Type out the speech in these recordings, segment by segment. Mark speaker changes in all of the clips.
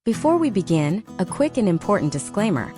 Speaker 1: Before we begin, a quick and important disclaimer.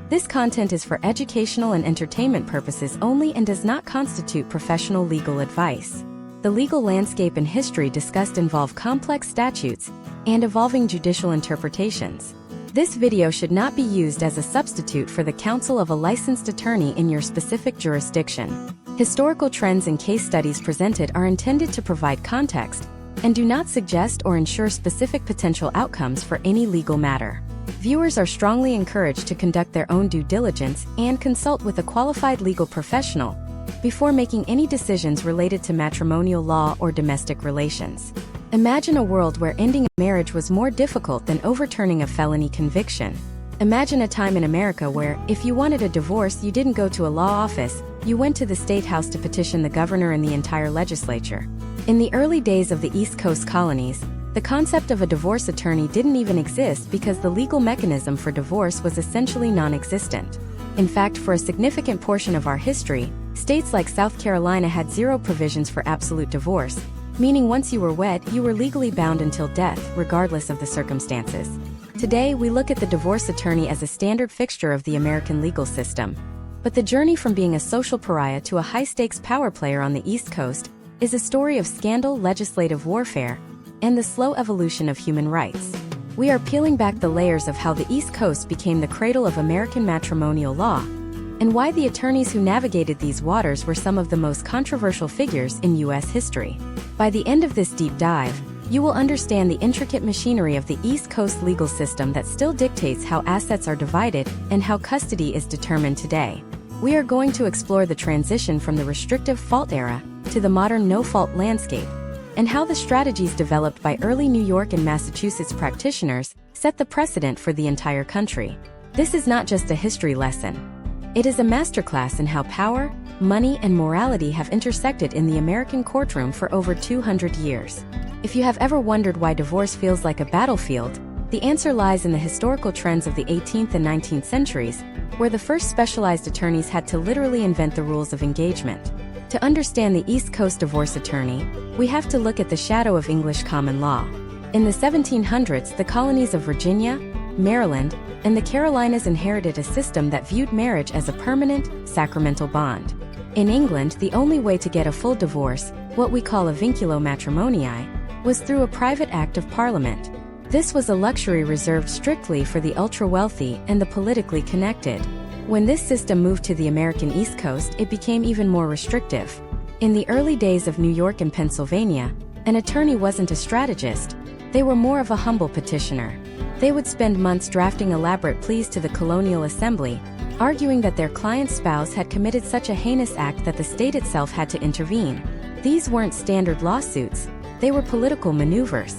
Speaker 1: This content is for educational and entertainment purposes only and does not constitute professional legal advice. The legal landscape and history discussed involve complex statutes and evolving judicial interpretations. This video should not be used as a substitute for the counsel of a licensed attorney in your specific jurisdiction. Historical trends and case studies presented are intended to provide context and do not suggest or ensure specific potential outcomes for any legal matter. Viewers are strongly encouraged to conduct their own due diligence and consult with a qualified legal professional before making any decisions related to matrimonial law or domestic relations. Imagine a world where ending a marriage was more difficult than overturning a felony conviction. Imagine a time in America where, if you wanted a divorce, you didn't go to a law office, you went to the state house to petition the governor and the entire legislature. In the early days of the East Coast colonies, the concept of a divorce attorney didn't even exist because the legal mechanism for divorce was essentially non-existent. In fact, for a significant portion of our history, states like South Carolina had zero provisions for absolute divorce, meaning once you were wed, you were legally bound until death, regardless of the circumstances. Today, we look at the divorce attorney as a standard fixture of the American legal system. But the journey from being a social pariah to a high-stakes power player on the East Coast is a story of scandal, legislative warfare, and the slow evolution of human rights. We are peeling back the layers of how the East Coast became the cradle of American matrimonial law, and why the attorneys who navigated these waters were some of the most controversial figures in U.S. history. By the end of this deep dive, you will understand the intricate machinery of the East Coast legal system that still dictates how assets are divided and how custody is determined today. We are going to explore the transition from the restrictive fault era to the modern no-fault landscape, and how the strategies developed by early New York and Massachusetts practitioners set the precedent for the entire country. This is not just a history lesson. It is a masterclass in how power, money, and morality have intersected in the American courtroom for over 200 years. If you have ever wondered why divorce feels like a battlefield, the answer lies in the historical trends of the 18th and 19th centuries, where the first specialized attorneys had to literally invent the rules of engagement. To understand the East Coast divorce attorney, we have to look at the shadow of English common law. In the 1700s, the colonies of Virginia, Maryland, and the Carolinas inherited a system that viewed marriage as a permanent, sacramental bond. In England, the only way to get a full divorce, what we call a vinculo matrimoniae, was through a private act of parliament. This was a luxury reserved strictly for the ultra-wealthy and the politically connected. When this system moved to the American East Coast, it became even more restrictive. In the early days of New York and Pennsylvania, an attorney wasn't a strategist. They were more of a humble petitioner. They would spend months drafting elaborate pleas to the colonial assembly, arguing that their client's spouse had committed such a heinous act that the state itself had to intervene. These weren't standard lawsuits. They were political maneuvers.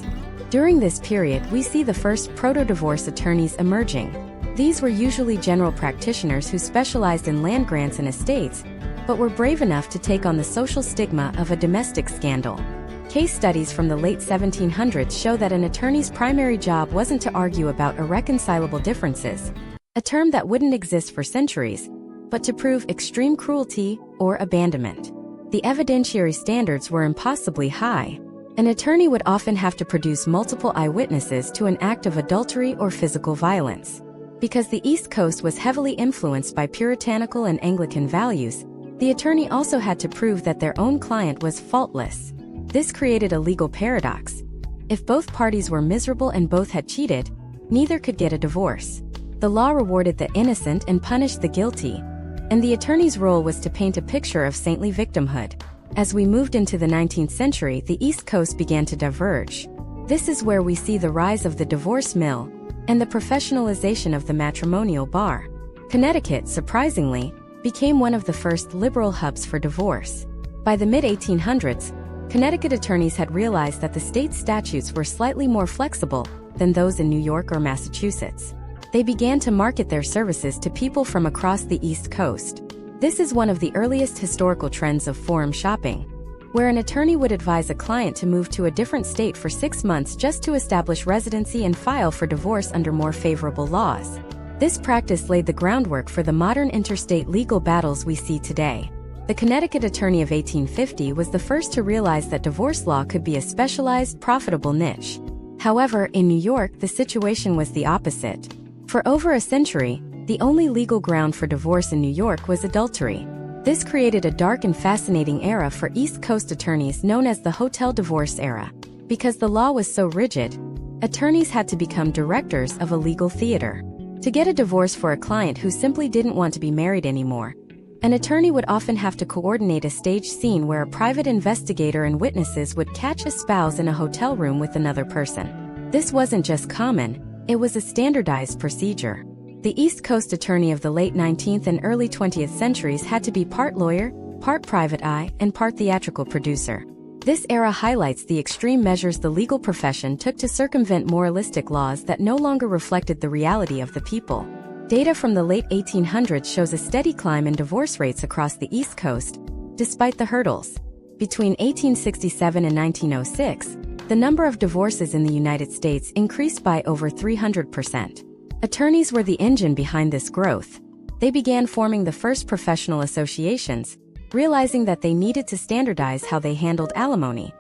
Speaker 1: During this period, we see the first proto-divorce attorneys emerging. These were usually general practitioners who specialized in land grants and estates, but were brave enough to take on the social stigma of a domestic scandal. Case studies from the late 1700s show that an attorney's primary job wasn't to argue about irreconcilable differences, a term that wouldn't exist for centuries, but to prove extreme cruelty or abandonment. The evidentiary standards were impossibly high. An attorney would often have to produce multiple eyewitnesses to an act of adultery or physical violence. Because the East Coast was heavily influenced by puritanical and Anglican values, the attorney also had to prove that their own client was faultless. This created a legal paradox. If both parties were miserable and both had cheated, neither could get a divorce. The law rewarded the innocent and punished the guilty, and the attorney's role was to paint a picture of saintly victimhood. As we moved into the 19th century, the East Coast began to diverge. This is where we see the rise of the divorce mill and the professionalization of the matrimonial bar. Connecticut, surprisingly, became one of the first liberal hubs for divorce. By the mid-1800s, Connecticut attorneys had realized that the state statutes were slightly more flexible than those in New York or Massachusetts. They began to market their services to people from across the East Coast. This is one of the earliest historical trends of forum shopping, where an attorney would advise a client to move to a different state for 6 months just to establish residency and file for divorce under more favorable laws. This practice laid the groundwork for the modern interstate legal battles we see today. The Connecticut attorney of 1850 was the first to realize that divorce law could be a specialized, profitable niche. However, in New York, the situation was the opposite. For over a century, the only legal ground for divorce in New York was adultery. This created a dark and fascinating era for East Coast attorneys known as the hotel divorce era. Because the law was so rigid, attorneys had to become directors of a legal theater. To get a divorce for a client who simply didn't want to be married anymore, an attorney would often have to coordinate a staged scene where a private investigator and witnesses would catch a spouse in a hotel room with another person. This wasn't just common, it was a standardized procedure. The East Coast attorney of the late 19th and early 20th centuries had to be part lawyer, part private eye, and part theatrical producer. This era highlights the extreme measures the legal profession took to circumvent moralistic laws that no longer reflected the reality of the people. Data from the late 1800s shows a steady climb in divorce rates across the East Coast, despite the hurdles. Between 1867 and 1906, the number of divorces in the United States increased by over 300%. Attorneys were the engine behind this growth. They began forming the first professional associations, realizing that they needed to standardize how they handled alimony,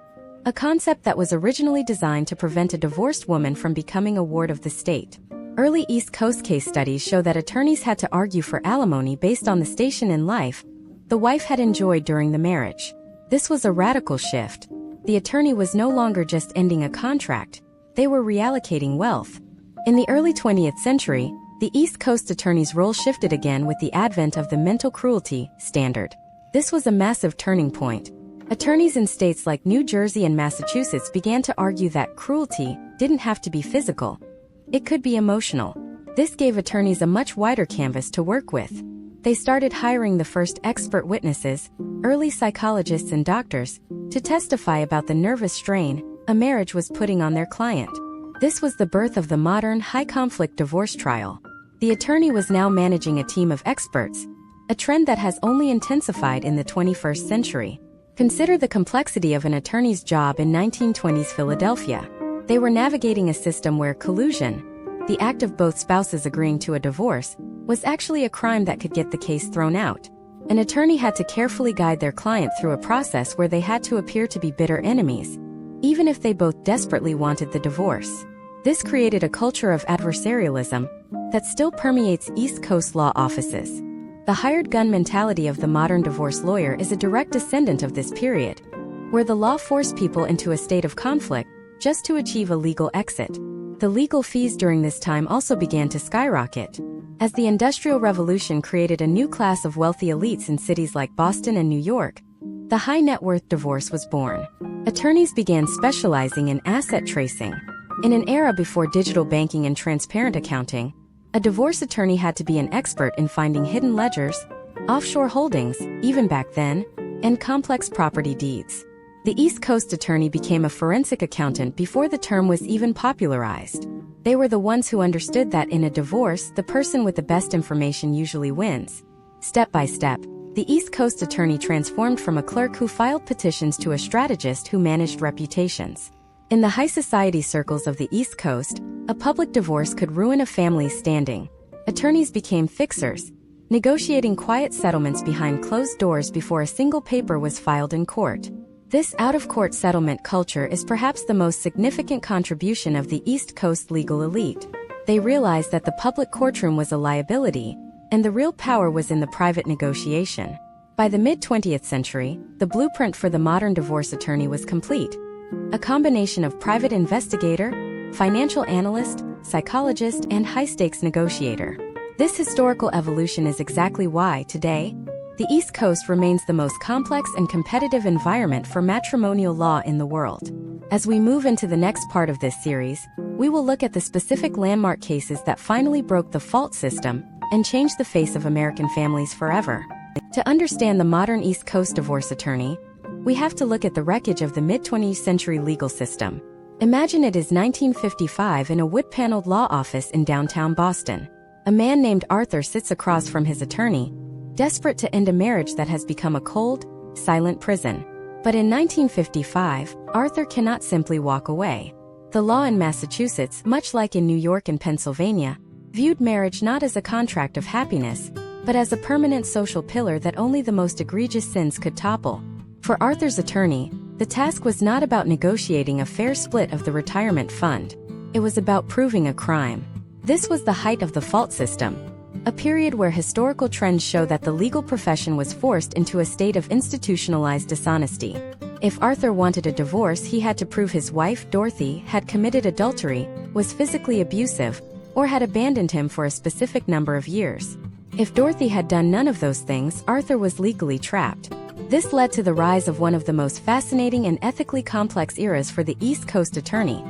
Speaker 1: a concept that was originally designed to prevent a divorced woman from becoming a ward of the state. Early East Coast case studies show that attorneys had to argue for alimony based on the station in life the wife had enjoyed during the marriage. This was a radical shift. The attorney was no longer just ending a contract, they were reallocating wealth. In the early 20th century, the East Coast attorney's role shifted again with the advent of the mental cruelty standard. This was a massive turning point. Attorneys in states like New Jersey and Massachusetts began to argue that cruelty didn't have to be physical. It could be emotional. This gave attorneys a much wider canvas to work with. They started hiring the first expert witnesses, early psychologists and doctors, to testify about the nervous strain a marriage was putting on their client. This was the birth of the modern high-conflict divorce trial. The attorney was now managing a team of experts, a trend that has only intensified in the 21st century. Consider the complexity of an attorney's job in 1920s Philadelphia. They were navigating a system where collusion, the act of both spouses agreeing to a divorce, was actually a crime that could get the case thrown out. An attorney had to carefully guide their client through a process where they had to appear to be bitter enemies, even if they both desperately wanted the divorce. This created a culture of adversarialism that still permeates East Coast law offices. The hired gun mentality of the modern divorce lawyer is a direct descendant of this period, where the law forced people into a state of conflict just to achieve a legal exit. The legal fees during this time also began to skyrocket, as the Industrial Revolution created a new class of wealthy elites in cities like Boston and New York. The high net worth divorce was born. Attorneys began specializing in asset tracing. In an era before digital banking and transparent accounting, a divorce attorney had to be an expert in finding hidden ledgers, offshore holdings, even back then, and complex property deeds. The East Coast attorney became a forensic accountant before the term was even popularized. They were the ones who understood that in a divorce, the person with the best information usually wins. Step by step, the East Coast attorney transformed from a clerk who filed petitions to a strategist who managed reputations. In the high society circles of the East Coast, a public divorce could ruin a family's standing. Attorneys became fixers, negotiating quiet settlements behind closed doors before a single paper was filed in court. This out-of-court settlement culture is perhaps the most significant contribution of the East Coast legal elite. They realized that the public courtroom was a liability, and the real power was in the private negotiation. By the mid-20th century, the blueprint for the modern divorce attorney was complete. A combination of private investigator, financial analyst, psychologist, and high-stakes negotiator. This historical evolution is exactly why, today, the East Coast remains the most complex and competitive environment for matrimonial law in the world. As we move into the next part of this series, we will look at the specific landmark cases that finally broke the fault system and changed the face of American families forever. To understand the modern East Coast divorce attorney, we have to look at the wreckage of the mid-20th century legal system. Imagine it is 1955 in a wood-paneled law office in downtown Boston. A man named Arthur sits across from his attorney, desperate to end a marriage that has become a cold, silent prison. But in 1955, Arthur cannot simply walk away. The law in Massachusetts, much like in New York and Pennsylvania, viewed marriage not as a contract of happiness, but as a permanent social pillar that only the most egregious sins could topple. For Arthur's attorney, The task was not about negotiating a fair split of the retirement fund. It was about proving a crime. This was the height of the fault system, a period where historical trends show that the legal profession was forced into a state of institutionalized dishonesty. If Arthur wanted a divorce, he had to prove his wife, Dorothy, had committed adultery, was physically abusive, or had abandoned him for a specific number of years. If Dorothy had done none of those things, Arthur was legally trapped. This led to the rise of one of the most fascinating and ethically complex eras for the East Coast attorney,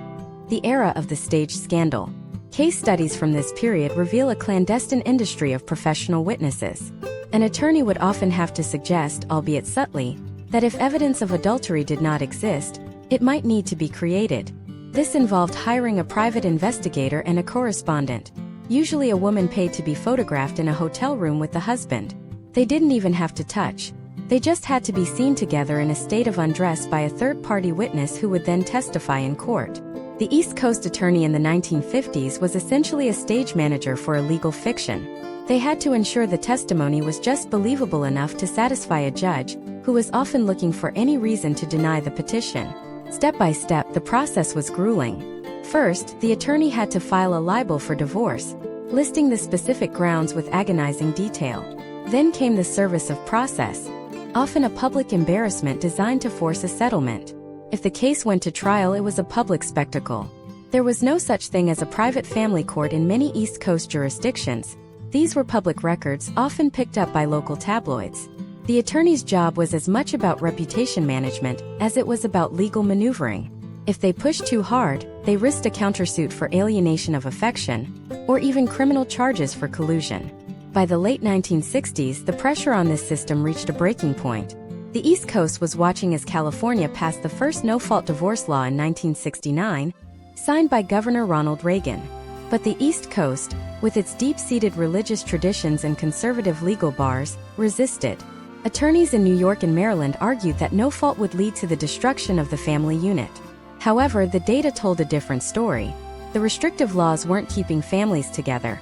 Speaker 1: the era of the staged scandal. Case studies from this period reveal a clandestine industry of professional witnesses. An attorney would often have to suggest, albeit subtly, that if evidence of adultery did not exist, it might need to be created. This involved hiring a private investigator and a correspondent, usually a woman paid to be photographed in a hotel room with the husband. They didn't even have to touch. They just had to be seen together in a state of undress by a third-party witness who would then testify in court. The East Coast attorney in the 1950s was essentially a stage manager for a legal fiction. They had to ensure the testimony was just believable enough to satisfy a judge, who was often looking for any reason to deny the petition. Step by step, the process was grueling. First, the attorney had to file a libel for divorce, listing the specific grounds with agonizing detail. Then came the service of process, often a public embarrassment designed to force a settlement. If the case went to trial, it was a public spectacle. There was no such thing as a private family court in many East Coast jurisdictions. These were public records, often picked up by local tabloids. The attorney's job was as much about reputation management as it was about legal maneuvering. If they pushed too hard, they risked a countersuit for alienation of affection, or even criminal charges for collusion. By the late 1960s, the pressure on this system reached a breaking point. The East Coast was watching as California passed the first no-fault divorce law in 1969, signed by Governor Ronald Reagan. But the East Coast, with its deep-seated religious traditions and conservative legal bars, resisted. Attorneys in New York and Maryland argued that no fault would lead to the destruction of the family unit. However, the data told a different story. The restrictive laws weren't keeping families together.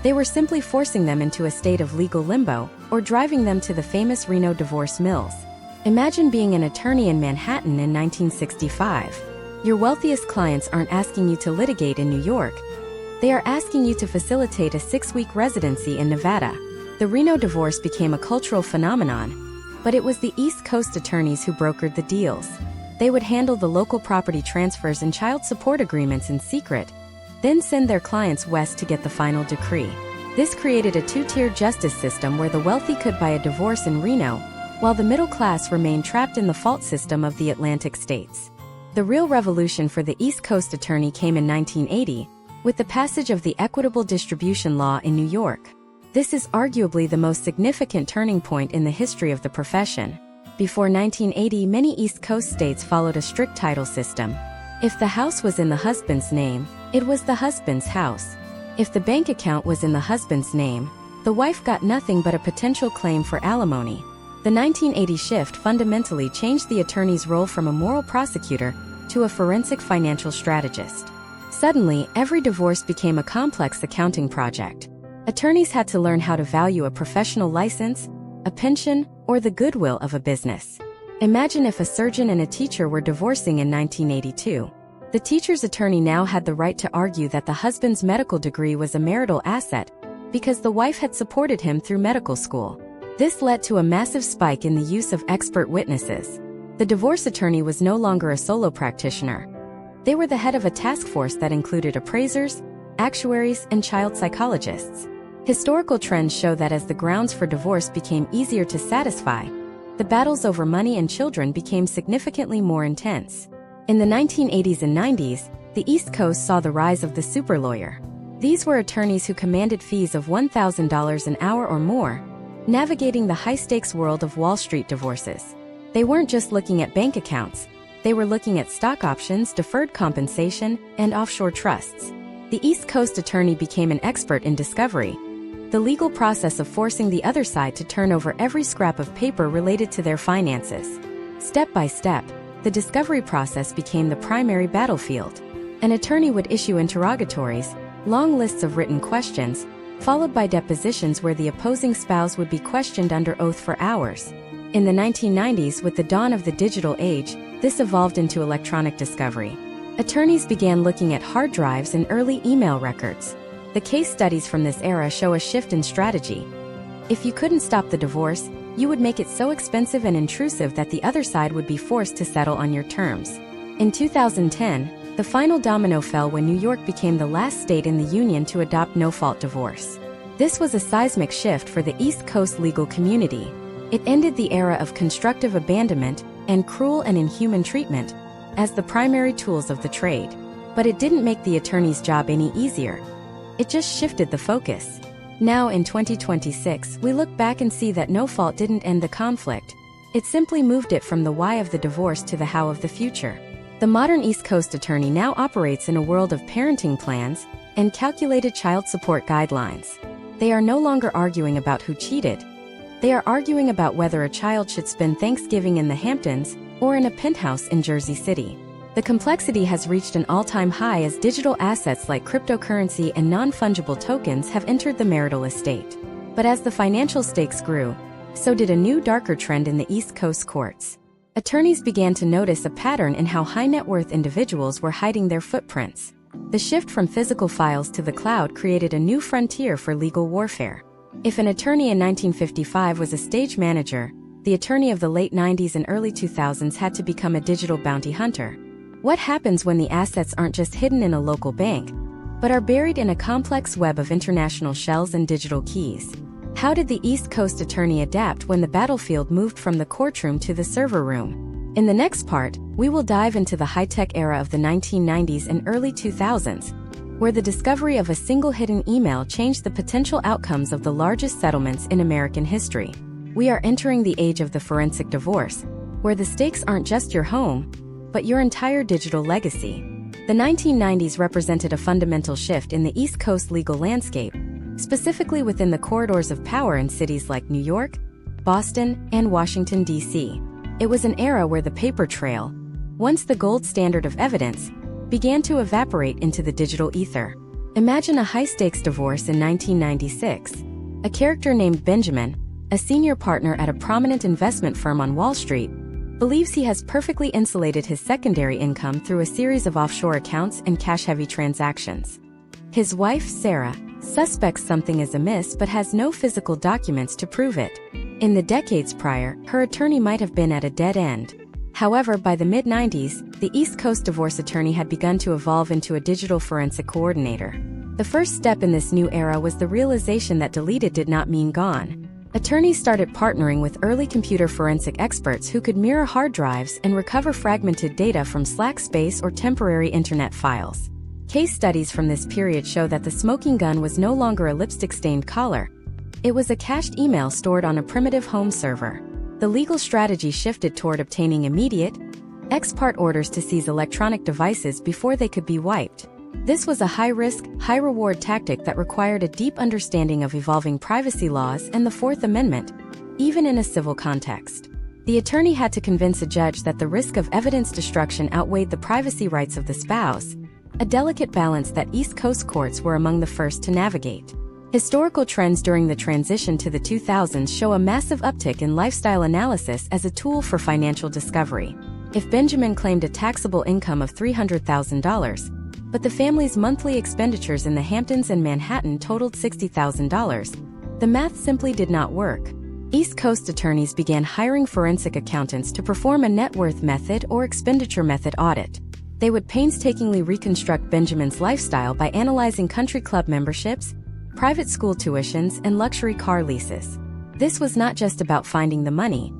Speaker 1: They were simply forcing them into a state of legal limbo, or driving them to the famous Reno divorce mills. Imagine being an attorney in Manhattan in 1965. Your wealthiest clients aren't asking you to litigate in New York. They are asking you to facilitate a 6-week residency in Nevada. The Reno divorce became a cultural phenomenon, but it was the East Coast attorneys who brokered the deals. They would handle the local property transfers and child support agreements in secret, then send their clients west to get the final decree. This created a two-tiered justice system where the wealthy could buy a divorce in Reno, while the middle class remained trapped in the fault system of the Atlantic states. The real revolution for the East Coast attorney came in 1980, with the passage of the Equitable Distribution Law in New York. This is arguably the most significant turning point in the history of the profession. Before 1980, many East Coast states followed a strict title system. If the house was in the husband's name, it was the husband's house. If the bank account was in the husband's name, the wife got nothing but a potential claim for alimony. The 1980 shift fundamentally changed the attorney's role from a moral prosecutor to a forensic financial strategist. Suddenly, every divorce became a complex accounting project. Attorneys had to learn how to value a professional license, a pension, or the goodwill of a business. Imagine if a surgeon and a teacher were divorcing in 1982. The teacher's attorney now had the right to argue that the husband's medical degree was a marital asset because the wife had supported him through medical school. This led to a massive spike in the use of expert witnesses. The divorce attorney was no longer a solo practitioner. They were the head of a task force that included appraisers, actuaries, and child psychologists. Historical trends show that as the grounds for divorce became easier to satisfy, the battles over money and children became significantly more intense. In the 1980s and 90s, the East Coast saw the rise of the super lawyer. These were attorneys who commanded fees of $1,000 an hour or more, navigating the high-stakes world of Wall Street divorces. They weren't just looking at bank accounts. They were looking at stock options, deferred compensation, and offshore trusts. The East Coast attorney became an expert in discovery, the legal process of forcing the other side to turn over every scrap of paper related to their finances. Step by step, the discovery process became the primary battlefield. An attorney would issue interrogatories, long lists of written questions, followed by depositions where the opposing spouse would be questioned under oath for hours. In the 1990s, with the dawn of the digital age, This evolved into electronic discovery. Attorneys began looking at hard drives and early email records. The case studies from this era show a shift in strategy. If you couldn't stop the divorce, you would make it so expensive and intrusive that the other side would be forced to settle on your terms. In 2010, the final domino fell when New York became the last state in the Union to adopt no-fault divorce. This was a seismic shift for the East Coast legal community. It ended the era of constructive abandonment and cruel and inhuman treatment as the primary tools of the trade. But it didn't make the attorney's job any easier. It just shifted the focus. Now in 2026, we look back and see that no fault didn't end the conflict. It simply moved it from the why of the divorce to the how of the future. The modern East Coast attorney now operates in a world of parenting plans and calculated child support guidelines. They are no longer arguing about who cheated. They are arguing about whether a child should spend Thanksgiving in the Hamptons or in a penthouse in Jersey City. The complexity has reached an all-time high as digital assets like cryptocurrency and non-fungible tokens have entered the marital estate. But as the financial stakes grew, so did a new darker trend in the East Coast courts. Attorneys began to notice a pattern in how high-net-worth individuals were hiding their footprints. The shift from physical files to the cloud created a new frontier for legal warfare. If an attorney in 1955 was a stage manager, the attorney of the late 90s and early 2000s had to become a digital bounty hunter. What happens when the assets aren't just hidden in a local bank, but are buried in a complex web of international shells and digital keys? How did the East Coast attorney adapt when the battlefield moved from the courtroom to the server room? In the next part, we will dive into the high-tech era of the 1990s and early 2000s, where the discovery of a single hidden email changed the potential outcomes of the largest settlements in American history. We are entering the age of the forensic divorce, where the stakes aren't just your home, but your entire digital legacy. The 1990s represented a fundamental shift in the East Coast legal landscape, specifically within the corridors of power in cities like New York, Boston, and Washington, D.C. It was an era where the paper trail, once the gold standard of evidence, began to evaporate into the digital ether. Imagine a high-stakes divorce in 1996. A character named Benjamin, a senior partner at a prominent investment firm on Wall Street, believes he has perfectly insulated his secondary income through a series of offshore accounts and cash-heavy transactions. His wife, Sarah, suspects something is amiss but has no physical documents to prove it. In the decades prior, her attorney might have been at a dead end. However, by the mid-90s, the East Coast divorce attorney had begun to evolve into a digital forensic coordinator. The first step in this new era was the realization that deleted did not mean gone. Attorneys started partnering with early computer forensic experts who could mirror hard drives and recover fragmented data from slack space or temporary internet files. Case studies from this period show that the smoking gun was no longer a lipstick-stained collar. It was a cached email stored on a primitive home server. The legal strategy shifted toward obtaining immediate, ex-parte orders to seize electronic devices before they could be wiped. This was a high-risk, high-reward tactic that required a deep understanding of evolving privacy laws and the Fourth Amendment, even in a civil context. The attorney had to convince a judge that the risk of evidence destruction outweighed the privacy rights of the spouse, a delicate balance that East Coast courts were among the first to navigate. Historical trends during the transition to the 2000s show a massive uptick in lifestyle analysis as a tool for financial discovery. If Benjamin claimed a taxable income of $300,000, but the family's monthly expenditures in the Hamptons and Manhattan totaled $60,000, the math simply did not work. East Coast attorneys began hiring forensic accountants to perform a net worth method or expenditure method audit. They would painstakingly reconstruct Benjamin's lifestyle by analyzing country club memberships, private school tuitions, and luxury car leases. This was not just about finding the money.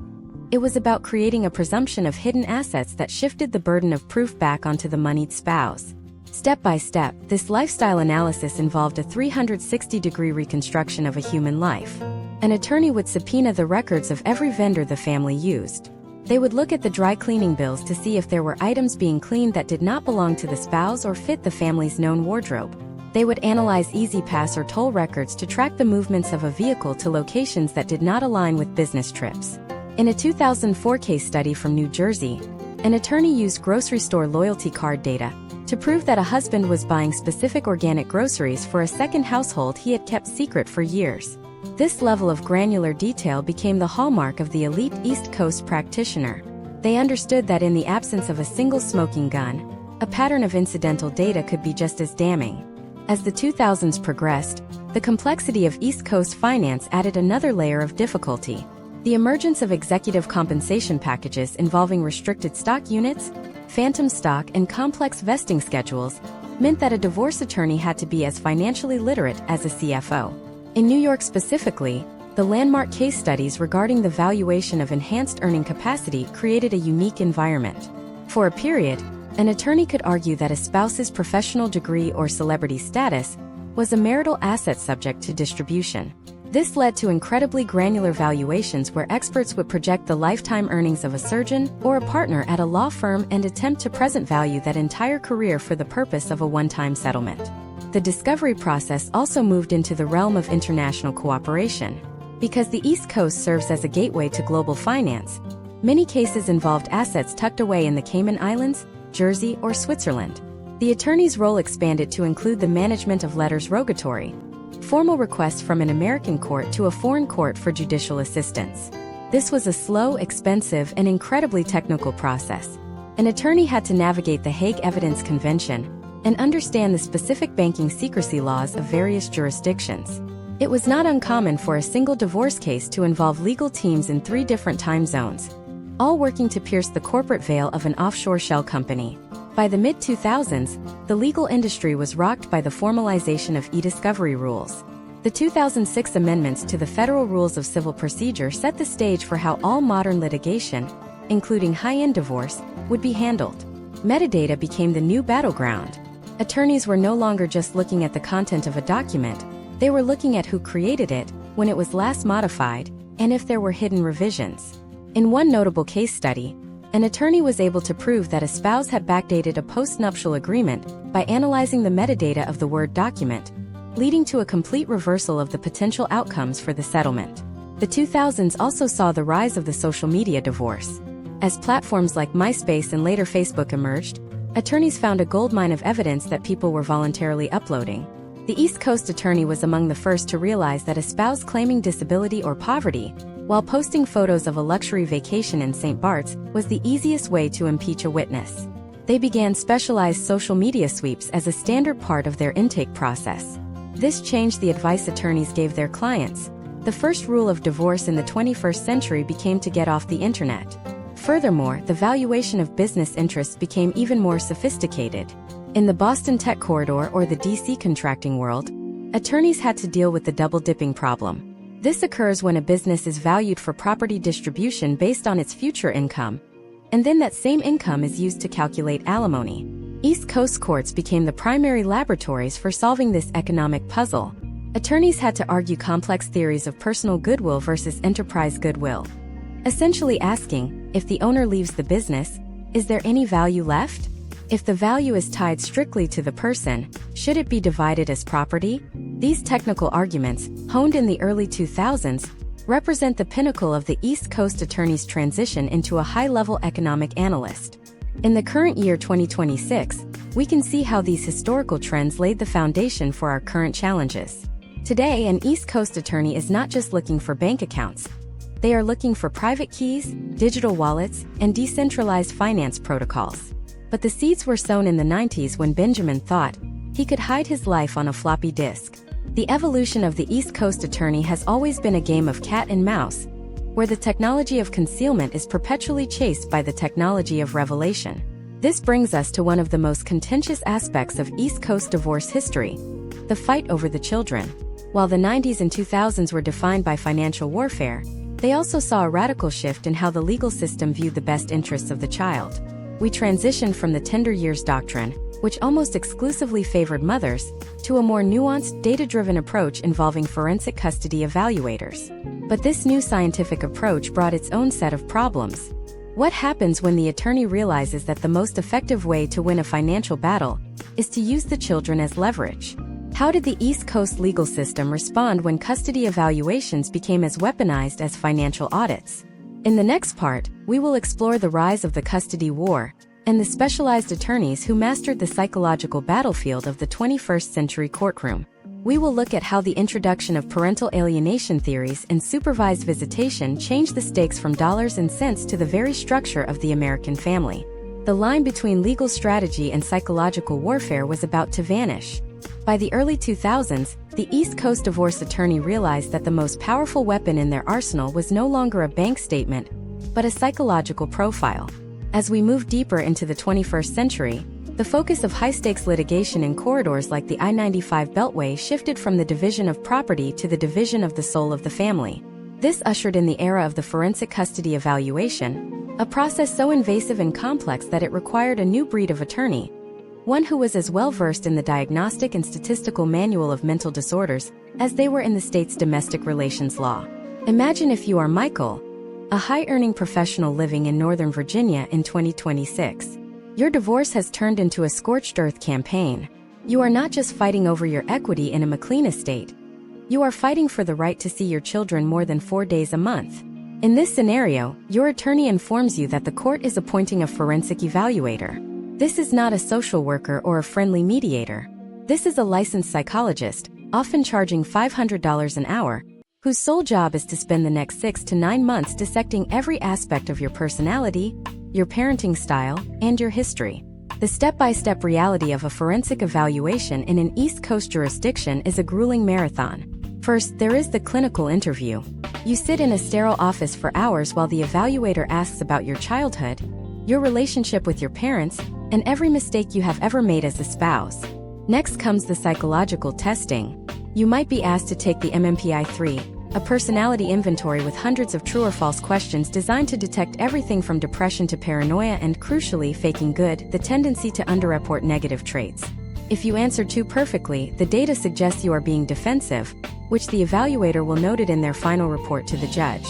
Speaker 1: It was about creating a presumption of hidden assets that shifted the burden of proof back onto the moneyed spouse. Step by step, this lifestyle analysis involved a 360-degree reconstruction of a human life. An attorney would subpoena the records of every vendor the family used. They would look at the dry cleaning bills to see if there were items being cleaned that did not belong to the spouse or fit the family's known wardrobe. They would analyze E-ZPass or toll records to track the movements of a vehicle to locations that did not align with business trips. In a 2004 case study from New Jersey, an attorney used grocery store loyalty card data to prove that a husband was buying specific organic groceries for a second household he had kept secret for years. This level of granular detail became the hallmark of the elite East Coast practitioner. They understood that in the absence of a single smoking gun, a pattern of incidental data could be just as damning. As the 2000s progressed, the complexity of East Coast finance added another layer of difficulty. The emergence of executive compensation packages involving restricted stock units, phantom stock, and complex vesting schedules meant that a divorce attorney had to be as financially literate as a CFO. In New York specifically, the landmark case studies regarding the valuation of enhanced earning capacity created a unique environment. For a period, an attorney could argue that a spouse's professional degree or celebrity status was a marital asset subject to distribution. This led to incredibly granular valuations where experts would project the lifetime earnings of a surgeon or a partner at a law firm and attempt to present value that entire career for the purpose of a one-time settlement. The discovery process also moved into the realm of international cooperation. Because the East Coast serves as a gateway to global finance, many cases involved assets tucked away in the Cayman Islands, Jersey, or Switzerland. The attorney's role expanded to include the management of letters rogatory, formal requests from an American court to a foreign court for judicial assistance. This was a slow, expensive, and incredibly technical process. An attorney had to navigate the Hague Evidence Convention and understand the specific banking secrecy laws of various jurisdictions. It was not uncommon for a single divorce case to involve legal teams in 3 different time zones, all working to pierce the corporate veil of an offshore shell company. By the mid-2000s, the legal industry was rocked by the formalization of e-discovery rules. The 2006 amendments to the Federal Rules of Civil Procedure set the stage for how all modern litigation, including high-end divorce, would be handled. Metadata became the new battleground. Attorneys were no longer just looking at the content of a document, they were looking at who created it, when it was last modified, and if there were hidden revisions. In one notable case study, an attorney was able to prove that a spouse had backdated a postnuptial agreement by analyzing the metadata of the Word document, leading to a complete reversal of the potential outcomes for the settlement. The 2000s also saw the rise of the social media divorce. As platforms like MySpace and later Facebook emerged, attorneys found a goldmine of evidence that people were voluntarily uploading. The East Coast attorney was among the first to realize that a spouse claiming disability or poverty, while posting photos of a luxury vacation in St. Bart's, was the easiest way to impeach a witness. They began specialized social media sweeps as a standard part of their intake process. This changed the advice attorneys gave their clients. The first rule of divorce in the 21st century became to get off the internet. Furthermore, the valuation of business interests became even more sophisticated. In the Boston tech corridor or the DC contracting world, attorneys had to deal with the double-dipping problem. This occurs when a business is valued for property distribution based on its future income, and then that same income is used to calculate alimony. East Coast courts became the primary laboratories for solving this economic puzzle. Attorneys had to argue complex theories of personal goodwill versus enterprise goodwill, essentially asking, if the owner leaves the business, is there any value left? If the value is tied strictly to the person, should it be divided as property? These technical arguments, honed in the early 2000s, represent the pinnacle of the East Coast attorney's transition into a high-level economic analyst. In the current year 2026, we can see how these historical trends laid the foundation for our current challenges. Today, an East Coast attorney is not just looking for bank accounts. They are looking for private keys, digital wallets, and decentralized finance protocols. But the seeds were sown in the 90s when Benjamin thought he could hide his life on a floppy disk. The evolution of the East Coast attorney has always been a game of cat and mouse, where the technology of concealment is perpetually chased by the technology of revelation. This brings us to one of the most contentious aspects of East Coast divorce history, the fight over the children. While the 90s and 2000s were defined by financial warfare, they also saw a radical shift in how the legal system viewed the best interests of the child. We transitioned from the tender years doctrine, which almost exclusively favored mothers, to a more nuanced, data-driven approach involving forensic custody evaluators. But this new scientific approach brought its own set of problems. What happens when the attorney realizes that the most effective way to win a financial battle is to use the children as leverage? How did the East Coast legal system respond when custody evaluations became as weaponized as financial audits? In the next part, we will explore the rise of the custody war and the specialized attorneys who mastered the psychological battlefield of the 21st century courtroom. We will look at how the introduction of parental alienation theories and supervised visitation changed the stakes from dollars and cents to the very structure of the American family. The line between legal strategy and psychological warfare was about to vanish. By the early 2000s, the East Coast divorce attorney realized that the most powerful weapon in their arsenal was no longer a bank statement, but a psychological profile. As we move deeper into the 21st century, the focus of high-stakes litigation in corridors like the I-95 Beltway shifted from the division of property to the division of the soul of the family. This ushered in the era of the forensic custody evaluation, a process so invasive and complex that it required a new breed of attorney, one who was as well versed in the diagnostic and statistical manual of mental disorders as they were in the state's domestic relations law. Imagine if you are Michael, a high-earning professional living in Northern Virginia in 2026. Your divorce has turned into a scorched earth campaign. You are not just fighting over your equity in a McLean estate. You are fighting for the right to see your children more than 4 days a month. In this scenario, your attorney informs you that the court is appointing a forensic evaluator. This is not a social worker or a friendly mediator. This is a licensed psychologist, often charging $500 an hour, whose sole job is to spend the next 6 to 9 months dissecting every aspect of your personality, your parenting style, and your history. The step-by-step reality of a forensic evaluation in an East Coast jurisdiction is a grueling marathon. First, there is the clinical interview. You sit in a sterile office for hours while the evaluator asks about your childhood, your relationship with your parents, and every mistake you have ever made as a spouse. Next comes the psychological testing. You might be asked to take the MMPI-3, a personality inventory with hundreds of true or false questions designed to detect everything from depression to paranoia and, crucially, faking good, the tendency to underreport negative traits. If you answer too perfectly, the data suggests you are being defensive, which the evaluator will note it in their final report to the judge.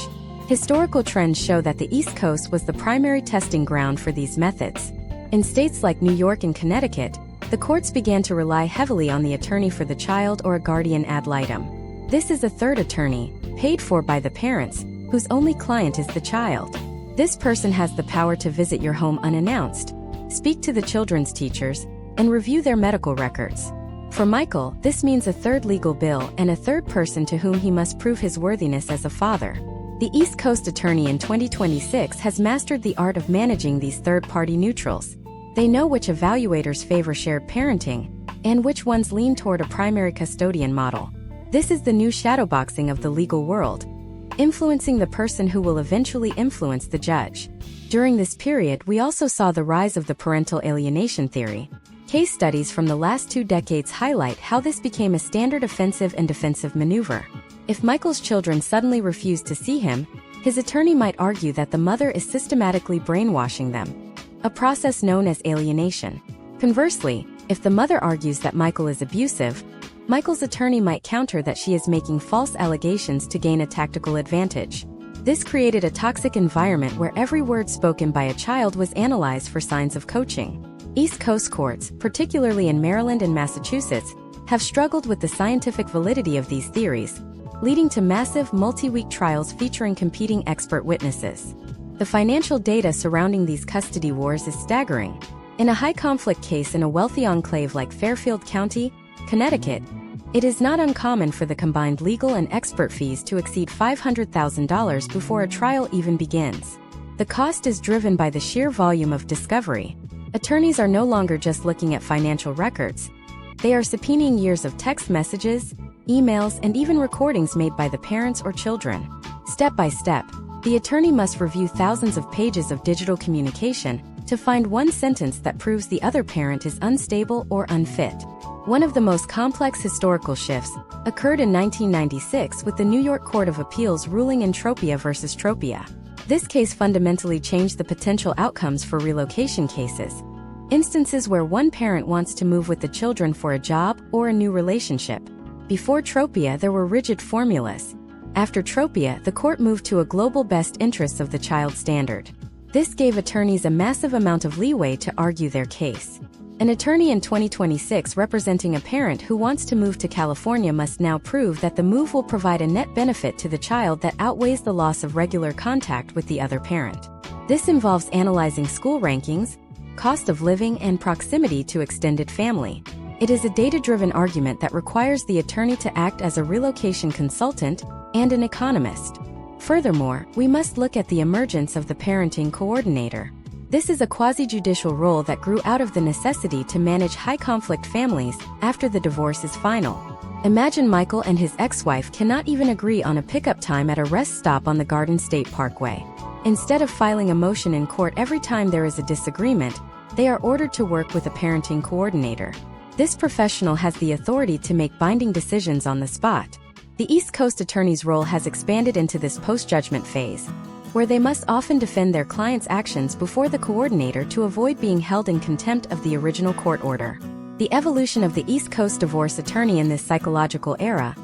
Speaker 1: Historical trends show that the East Coast was the primary testing ground for these methods. In states like New York and Connecticut, the courts began to rely heavily on the attorney for the child or a guardian ad litem. This is a third attorney, paid for by the parents, whose only client is the child. This person has the power to visit your home unannounced, speak to the children's teachers, and review their medical records. For Michael, this means a third legal bill and a third person to whom he must prove his worthiness as a father. The East Coast attorney in 2026 has mastered the art of managing these third-party neutrals. They know which evaluators favor shared parenting, and which ones lean toward a primary custodian model. This is the new shadowboxing of the legal world, influencing the person who will eventually influence the judge. During this period, we also saw the rise of the parental alienation theory. Case studies from the last 2 decades highlight how this became a standard offensive and defensive maneuver. If Michael's children suddenly refuse to see him, his attorney might argue that the mother is systematically brainwashing them, a process known as alienation. Conversely, if the mother argues that Michael is abusive, Michael's attorney might counter that she is making false allegations to gain a tactical advantage. This created a toxic environment where every word spoken by a child was analyzed for signs of coaching. East Coast courts, particularly in Maryland and Massachusetts, have struggled with the scientific validity of these theories, leading to massive multi-week trials featuring competing expert witnesses. The financial data surrounding these custody wars is staggering. In a high-conflict case in a wealthy enclave like Fairfield County, Connecticut, it is not uncommon for the combined legal and expert fees to exceed $500,000 before a trial even begins. The cost is driven by the sheer volume of discovery. Attorneys are no longer just looking at financial records. They are subpoenaing years of text messages, emails, and even recordings made by the parents or children. Step by step, the attorney must review thousands of pages of digital communication to find one sentence that proves the other parent is unstable or unfit. One of the most complex historical shifts occurred in 1996 with the New York Court of Appeals ruling in Tropia versus Tropia. This case fundamentally changed the potential outcomes for relocation cases. Instances where one parent wants to move with the children for a job or a new relationship. Before Tropia, there were rigid formulas. After Tropia, the court moved to a global best interests of the child standard. This gave attorneys a massive amount of leeway to argue their case. An attorney in 2026 representing a parent who wants to move to California must now prove that the move will provide a net benefit to the child that outweighs the loss of regular contact with the other parent. This involves analyzing school rankings, cost of living, and proximity to extended family. It is a data-driven argument that requires the attorney to act as a relocation consultant and an economist. Furthermore, we must look at the emergence of the parenting coordinator. This is a quasi-judicial role that grew out of the necessity to manage high-conflict families after the divorce is final. Imagine Michael and his ex-wife cannot even agree on a pickup time at a rest stop on the Garden State Parkway. Instead of filing a motion in court every time there is a disagreement, they are ordered to work with a parenting coordinator. This professional has the authority to make binding decisions on the spot. The East Coast attorney's role has expanded into this post-judgment phase, where they must often defend their client's actions before the coordinator to avoid being held in contempt of the original court order. The evolution of the East Coast divorce attorney in this psychological era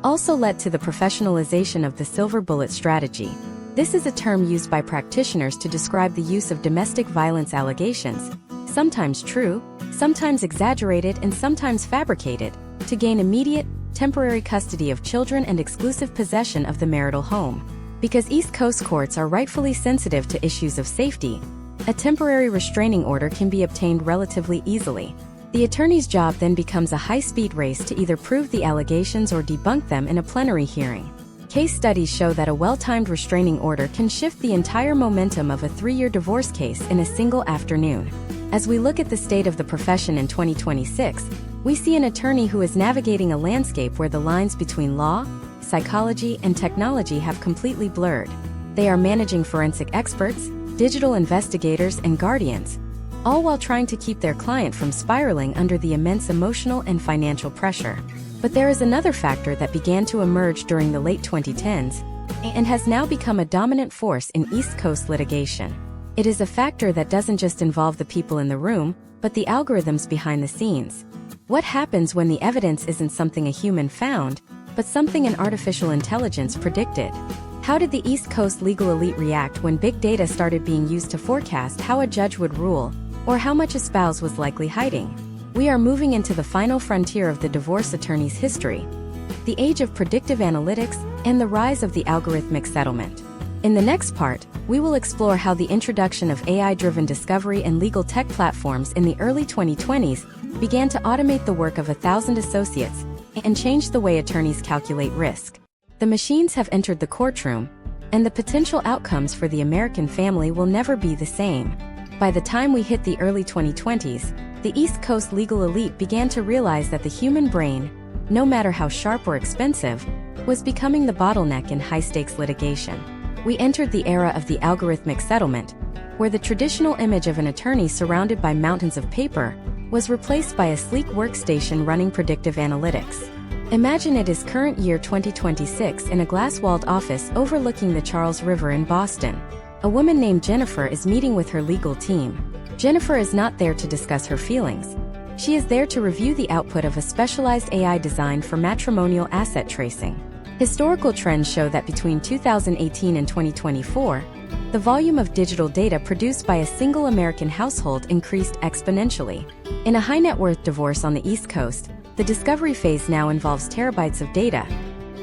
Speaker 1: also led to the professionalization of the silver bullet strategy. This is a term used by practitioners to describe the use of domestic violence allegations, sometimes true, sometimes exaggerated, and sometimes fabricated, to gain immediate, temporary custody of children and exclusive possession of the marital home. Because East Coast courts are rightfully sensitive to issues of safety, a temporary restraining order can be obtained relatively easily. The attorney's job then becomes a high-speed race to either prove the allegations or debunk them in a plenary hearing. Case studies show that a well-timed restraining order can shift the entire momentum of a 3-year divorce case in a single afternoon. As we look at the state of the profession in 2026, we see an attorney who is navigating a landscape where the lines between law, psychology, and technology have completely blurred. They are managing forensic experts, digital investigators, and guardians, all while trying to keep their client from spiraling under the immense emotional and financial pressure. But there is another factor that began to emerge during the late 2010s and has now become a dominant force in East Coast litigation. It is a factor that doesn't just involve the people in the room, but the algorithms behind the scenes. What happens when the evidence isn't something a human found, but something an artificial intelligence predicted? How did the East Coast legal elite react when big data started being used to forecast how a judge would rule, or how much a spouse was likely hiding? We are moving into the final frontier of the divorce attorney's history, the age of predictive analytics and the rise of the algorithmic settlement. In the next part, we will explore how the introduction of AI-driven discovery and legal tech platforms in the early 2020s began to automate the work of 1,000 associates and change the way attorneys calculate risk. The machines have entered the courtroom, and the potential outcomes for the American family will never be the same. By the time we hit the early 2020s, the East Coast legal elite began to realize that the human brain, no matter how sharp or expensive, was becoming the bottleneck in high-stakes litigation. We entered the era of the algorithmic settlement, where the traditional image of an attorney surrounded by mountains of paper was replaced by a sleek workstation running predictive analytics. Imagine it is current year 2026 in a glass-walled office overlooking the Charles River in Boston. A woman named Jennifer is meeting with her legal team. Jennifer is not there to discuss her feelings. She is there to review the output of a specialized AI designed for matrimonial asset tracing. Historical trends show that between 2018 and 2024, the volume of digital data produced by a single American household increased exponentially. In a high-net-worth divorce on the East Coast, the discovery phase now involves terabytes of data,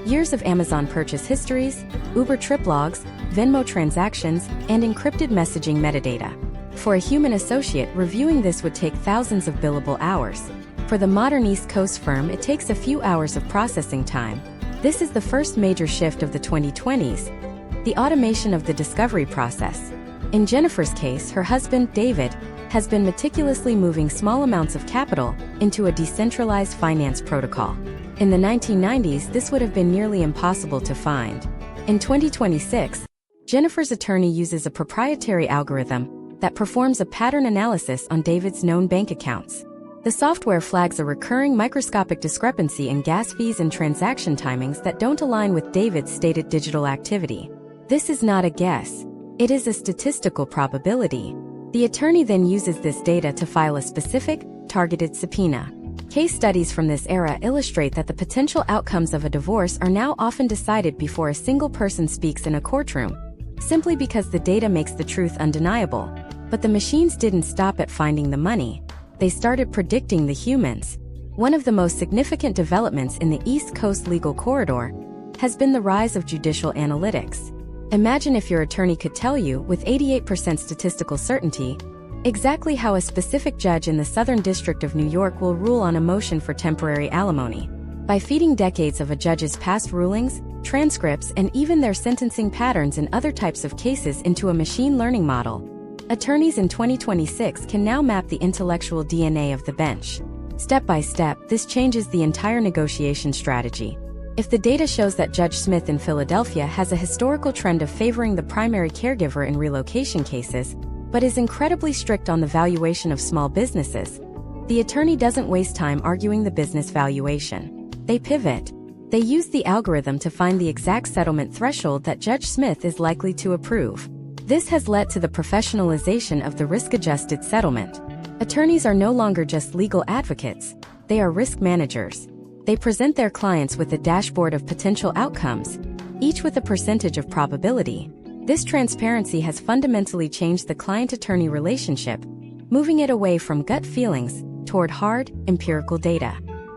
Speaker 1: years of Amazon purchase histories, Uber trip logs, Venmo transactions, and encrypted messaging metadata. For a human associate, reviewing this would take thousands of billable hours. For the modern East Coast firm, it takes a few hours of processing time. This is the first major shift of the 2020s, the automation of the discovery process. In Jennifer's case, her husband, David, has been meticulously moving small amounts of capital into a decentralized finance protocol. In the 1990s, this would have been nearly impossible to find. In 2026, Jennifer's attorney uses a proprietary algorithm that performs a pattern analysis on David's known bank accounts. The software flags a recurring microscopic discrepancy in gas fees and transaction timings that don't align with David's stated digital activity. This is not a guess. It is a statistical probability. The attorney then uses this data to file a specific, targeted subpoena. Case studies from this era illustrate that the potential outcomes of a divorce are now often decided before a single person speaks in a courtroom, simply because the data makes the truth undeniable. But the machines didn't stop at finding the money. They started predicting the humans. One of the most significant developments in the East Coast legal corridor has been the rise of judicial analytics. Imagine if your attorney could tell you, with 88% statistical certainty, Exactly how a specific judge in the Southern District of New York will rule on a motion for temporary alimony. By feeding decades of a judge's past rulings, transcripts, and even their sentencing patterns in other types of cases into a machine learning model, attorneys in 2026 can now map the intellectual DNA of the bench. Step by step, this changes the entire negotiation strategy. If the data shows that Judge Smith in Philadelphia has a historical trend of favoring the primary caregiver in relocation cases, but is incredibly strict on the valuation of small businesses, the attorney doesn't waste time arguing the business valuation. They pivot. They use the algorithm to find the exact settlement threshold that Judge Smith is likely to approve. This has led to the professionalization of the risk-adjusted settlement. Attorneys are no longer just legal advocates, they are risk managers. They present their clients with a dashboard of potential outcomes, each with a percentage of probability. This transparency has fundamentally changed the client-attorney relationship, moving it away from gut feelings toward hard, empirical data.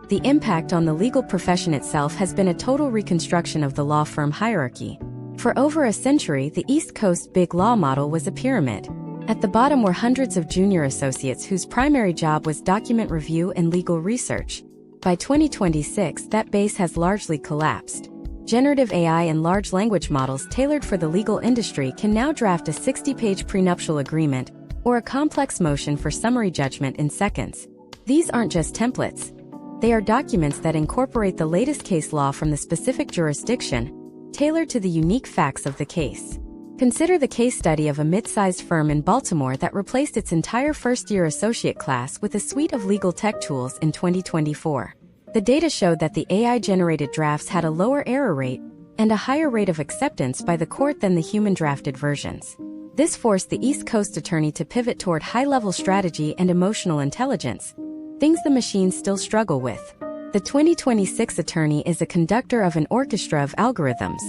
Speaker 1: The impact on the legal profession itself has been a total reconstruction of the law firm hierarchy. For over a century, the East Coast big law model was a pyramid. At the bottom were hundreds of junior associates whose primary job was document review and legal research. By 2026, that base has largely collapsed. Generative AI and large language models tailored for the legal industry can now draft a 60-page prenuptial agreement or a complex motion for summary judgment in seconds. These aren't just templates. They are documents that incorporate the latest case law from the specific jurisdiction, tailored to the unique facts of the case. Consider the case study of a mid-sized firm in Baltimore that replaced its entire first-year associate class with a suite of legal tech tools in 2024. The data showed that the AI-generated drafts had a lower error rate and a higher rate of acceptance by the court than the human-drafted versions. This forced the East Coast attorney to pivot toward high-level strategy and emotional intelligence, things the machines still struggle with. The 2026 attorney is a conductor of an orchestra of algorithms.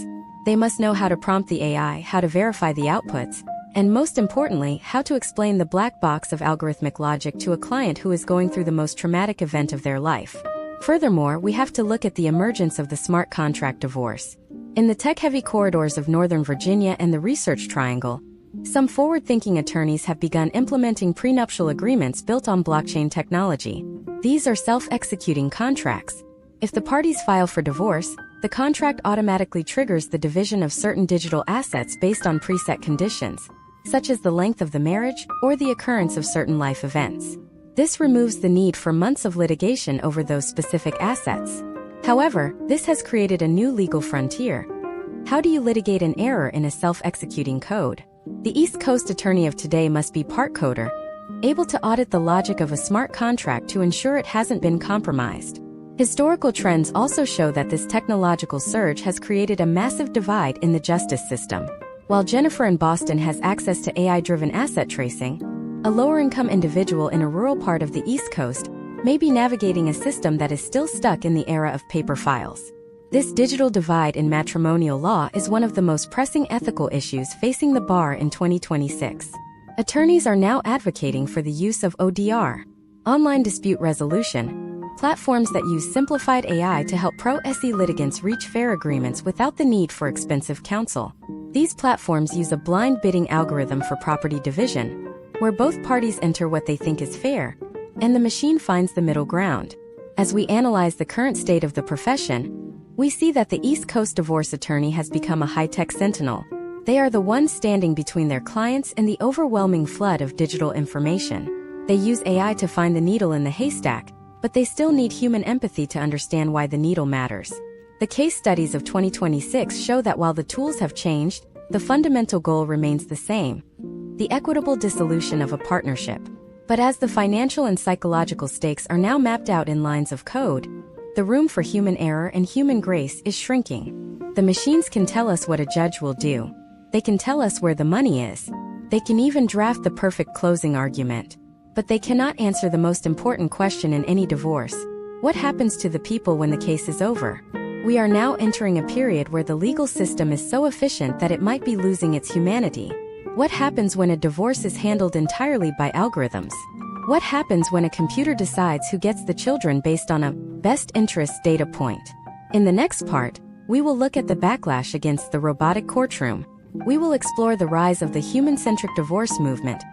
Speaker 1: They must know how to prompt the AI, how to verify the outputs, and most importantly, how to explain the black box of algorithmic logic to a client who is going through the most traumatic event of their life. Furthermore, we have to look at the emergence of the smart contract divorce. In the tech-heavy corridors of Northern Virginia and the Research Triangle, some forward-thinking attorneys have begun implementing prenuptial agreements built on blockchain technology. These are self-executing contracts. If the parties file for divorce, the contract automatically triggers the division of certain digital assets based on preset conditions, such as the length of the marriage or the occurrence of certain life events. This removes the need for months of litigation over those specific assets. However, this has created a new legal frontier. How do you litigate an error in a self-executing code? The East Coast attorney of today must be part coder, able to audit the logic of a smart contract to ensure it hasn't been compromised. Historical trends also show that this technological surge has created a massive divide in the justice system. While Jennifer in Boston has access to AI-driven asset tracing, a lower-income individual in a rural part of the East Coast may be navigating a system that is still stuck in the era of paper files. This digital divide in matrimonial law is one of the most pressing ethical issues facing the bar in 2026. Attorneys are now advocating for the use of ODR, online dispute resolution, platforms that use simplified AI to help pro-se litigants reach fair agreements without the need for expensive counsel. These platforms use a blind bidding algorithm for property division, where both parties enter what they think is fair, and the machine finds the middle ground. As we analyze the current state of the profession, we see that the East Coast divorce attorney has become a high-tech sentinel. They are the ones standing between their clients and the overwhelming flood of digital information. They use AI to find the needle in the haystack, but they still need human empathy to understand why the needle matters. The case studies of 2026 show that while the tools have changed, the fundamental goal remains the same: the equitable dissolution of a partnership. But as the financial and psychological stakes are now mapped out in lines of code, the room for human error and human grace is shrinking. The machines can tell us what a judge will do. They can tell us where the money is. They can even draft the perfect closing argument. But they cannot answer the most important question in any divorce: what happens to the people when the case is over? We are now entering a period where the legal system is so efficient that it might be losing its humanity. What happens when a divorce is handled entirely by algorithms? What happens when a computer decides who gets the children based on a best interest data point? In the next part, we will look at the backlash against the robotic courtroom. We will explore the rise of the human-centric divorce movement,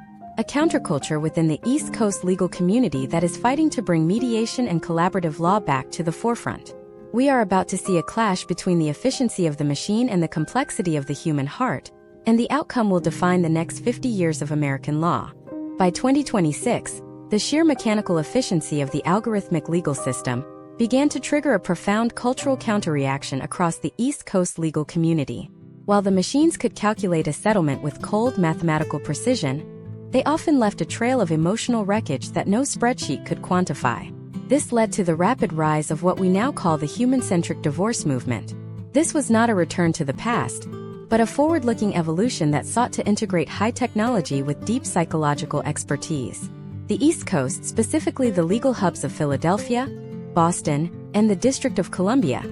Speaker 1: a counterculture within the East Coast legal community that is fighting to bring mediation and collaborative law back to the forefront. We are about to see a clash between the efficiency of the machine and the complexity of the human heart, and the outcome will define the next 50 years of American law. By 2026, the sheer mechanical efficiency of the algorithmic legal system began to trigger a profound cultural counterreaction across the East Coast legal community. While the machines could calculate a settlement with cold mathematical precision, they often left a trail of emotional wreckage that no spreadsheet could quantify. This led to the rapid rise of what we now call the human-centric divorce movement. This was not a return to the past, but a forward-looking evolution that sought to integrate high technology with deep psychological expertise. The East Coast, specifically the legal hubs of Philadelphia, Boston, and the District of Columbia,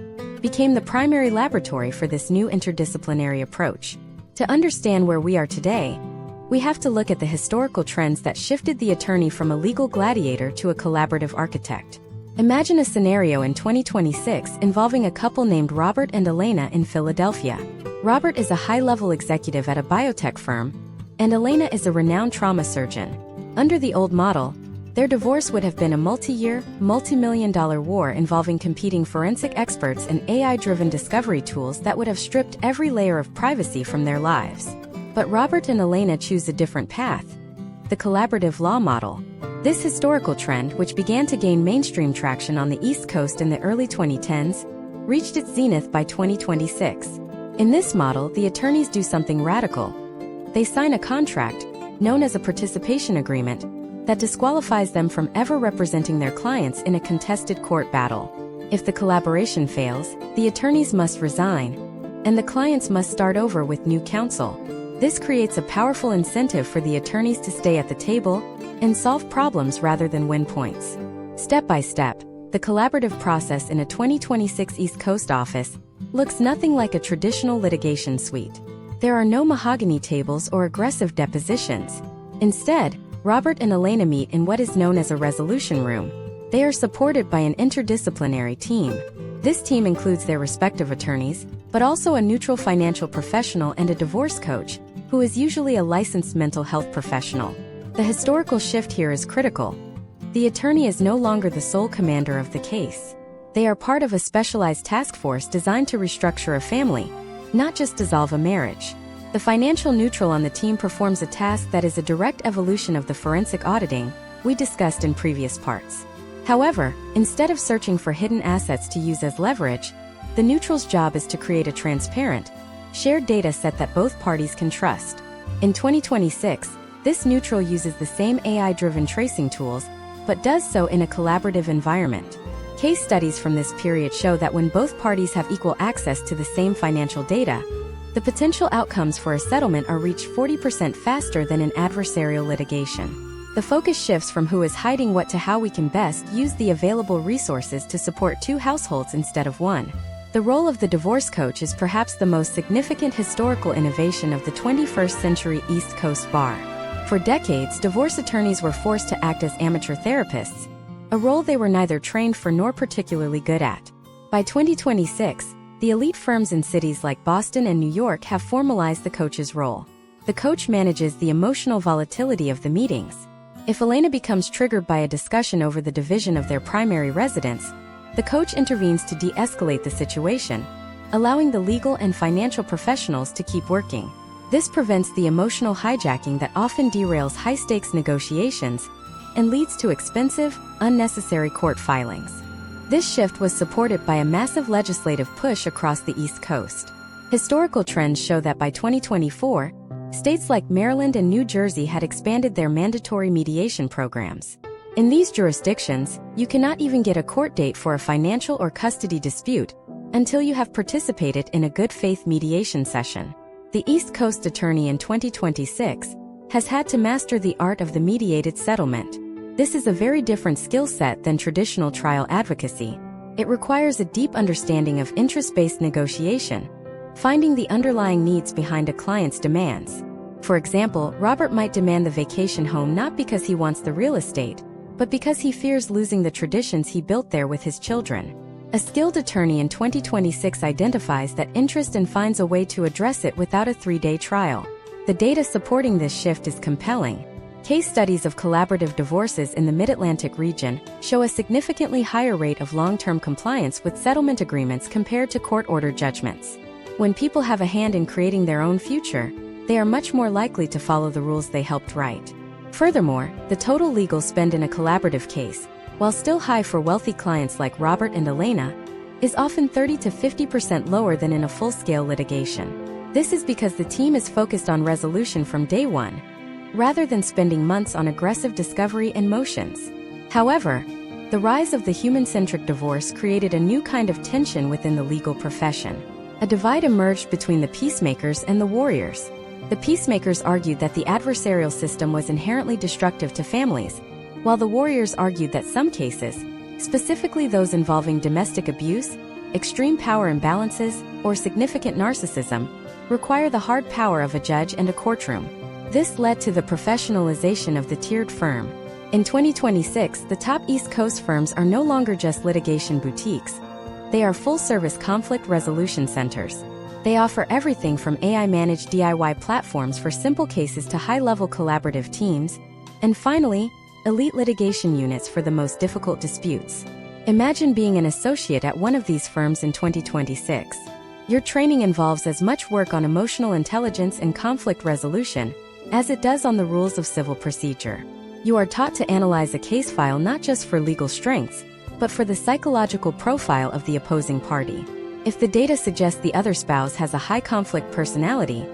Speaker 1: became the primary laboratory for this new interdisciplinary approach. To understand where we are today, we have to look at the historical trends that shifted the attorney from a legal gladiator to a collaborative architect. Imagine a scenario in 2026 involving a couple named Robert and Elena in Philadelphia. Robert is a high-level executive at a biotech firm, and Elena is a renowned trauma surgeon. Under the old model, their divorce would have been a multi-year, multi-million-dollar war involving competing forensic experts and AI-driven discovery tools that would have stripped every layer of privacy from their lives. But Robert and Elena choose a different path: the collaborative law model. This historical trend, which began to gain mainstream traction on the East Coast in the early 2010s, reached its zenith by 2026. In this model, the attorneys do something radical. They sign a contract, known as a participation agreement, that disqualifies them from ever representing their clients in a contested court battle. If the collaboration fails, the attorneys must resign, and the clients must start over with new counsel. This creates a powerful incentive for the attorneys to stay at the table and solve problems rather than win points. Step by step, the collaborative process in a 2026 East Coast office looks nothing like a traditional litigation suite. There are no mahogany tables or aggressive depositions. Instead, Robert and Elena meet in what is known as a resolution room. They are supported by an interdisciplinary team. This team includes their respective attorneys, but also a neutral financial professional and a divorce coach, who is usually a licensed mental health professional. The historical shift here is critical. The attorney is no longer the sole commander of the case. They are part of a specialized task force designed to restructure a family, not just dissolve a marriage. The financial neutral on the team performs a task that is a direct evolution of the forensic auditing we discussed in previous parts. However, instead of searching for hidden assets to use as leverage, the neutral's job is to create a transparent, shared data set that both parties can trust. In 2026, this neutral uses the same AI-driven tracing tools, but does so in a collaborative environment. Case studies from this period show that when both parties have equal access to the same financial data, the potential outcomes for a settlement are reached 40% faster than in adversarial litigation. The focus shifts from who is hiding what to how we can best use the available resources to support two households instead of one. The role of the divorce coach is perhaps the most significant historical innovation of the 21st century East Coast bar. For decades, divorce attorneys were forced to act as amateur therapists, a role they were neither trained for nor particularly good at. By 2026, the elite firms in cities like Boston and New York have formalized the coach's role. The coach manages the emotional volatility of the meetings. If Elena becomes triggered by a discussion over the division of their primary residence, the coach intervenes to de-escalate the situation, allowing the legal and financial professionals to keep working. This prevents the emotional hijacking that often derails high-stakes negotiations and leads to expensive, unnecessary court filings. This shift was supported by a massive legislative push across the East Coast. Historical trends show that by 2024, states like Maryland and New Jersey had expanded their mandatory mediation programs. In these jurisdictions, you cannot even get a court date for a financial or custody dispute until you have participated in a good faith mediation session. The East Coast attorney in 2026 has had to master the art of the mediated settlement. This is a very different skill set than traditional trial advocacy. It requires a deep understanding of interest-based negotiation, finding the underlying needs behind a client's demands. For example, Robert might demand the vacation home not because he wants the real estate, but because he fears losing the traditions he built there with his children. A skilled attorney in 2026 identifies that interest and finds a way to address it without a 3-day trial. The data supporting this shift is compelling. Case studies of collaborative divorces in the Mid-Atlantic region show a significantly higher rate of long-term compliance with settlement agreements compared to court-ordered judgments. When people have a hand in creating their own future, they are much more likely to follow the rules they helped write. Furthermore, the total legal spend in a collaborative case, while still high for wealthy clients like Robert and Elena, is often 30 to 50% lower than in a full-scale litigation. This is because the team is focused on resolution from day one, rather than spending months on aggressive discovery and motions. However, the rise of the human-centric divorce created a new kind of tension within the legal profession. A divide emerged between the peacemakers and the warriors. The peacemakers argued that the adversarial system was inherently destructive to families, while the warriors argued that some cases, specifically those involving domestic abuse, extreme power imbalances, or significant narcissism, require the hard power of a judge and a courtroom. This led to the professionalization of the tiered firm. In 2026, the top East Coast firms are no longer just litigation boutiques. They are full-service conflict resolution centers. They offer everything from AI-managed DIY platforms for simple cases to high-level collaborative teams, and finally, elite litigation units for the most difficult disputes. Imagine being an associate at one of these firms in 2026. Your training involves as much work on emotional intelligence and conflict resolution as it does on the rules of civil procedure. You are taught to analyze a case file not just for legal strengths, but for the psychological profile of the opposing party. If the data suggests the other spouse has a high conflict personality,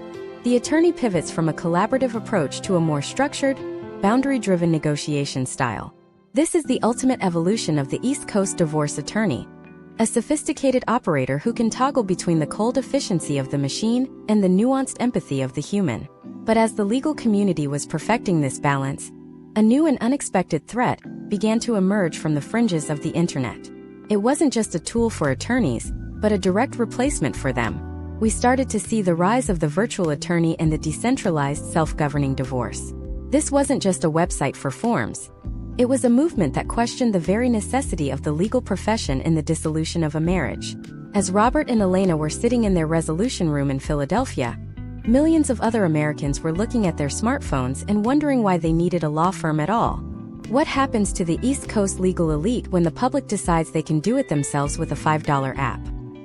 Speaker 1: the attorney pivots from a collaborative approach to a more structured, boundary-driven negotiation style. This is the ultimate evolution of the East Coast divorce attorney, a sophisticated operator who can toggle between the cold efficiency of the machine and the nuanced empathy of the human. But as the legal community was perfecting this balance, a new and unexpected threat began to emerge from the fringes of the internet. It wasn't just a tool for attorneys, but a direct replacement for them. We started to see the rise of the virtual attorney and the decentralized self-governing divorce. This wasn't just a website for forms. It was a movement that questioned the very necessity of the legal profession in the dissolution of a marriage. As Robert and Elena were sitting in their resolution room in Philadelphia, millions of other Americans were looking at their smartphones and wondering why they needed a law firm at all. What happens to the East Coast legal elite when the public decides they can do it themselves with a $5 app?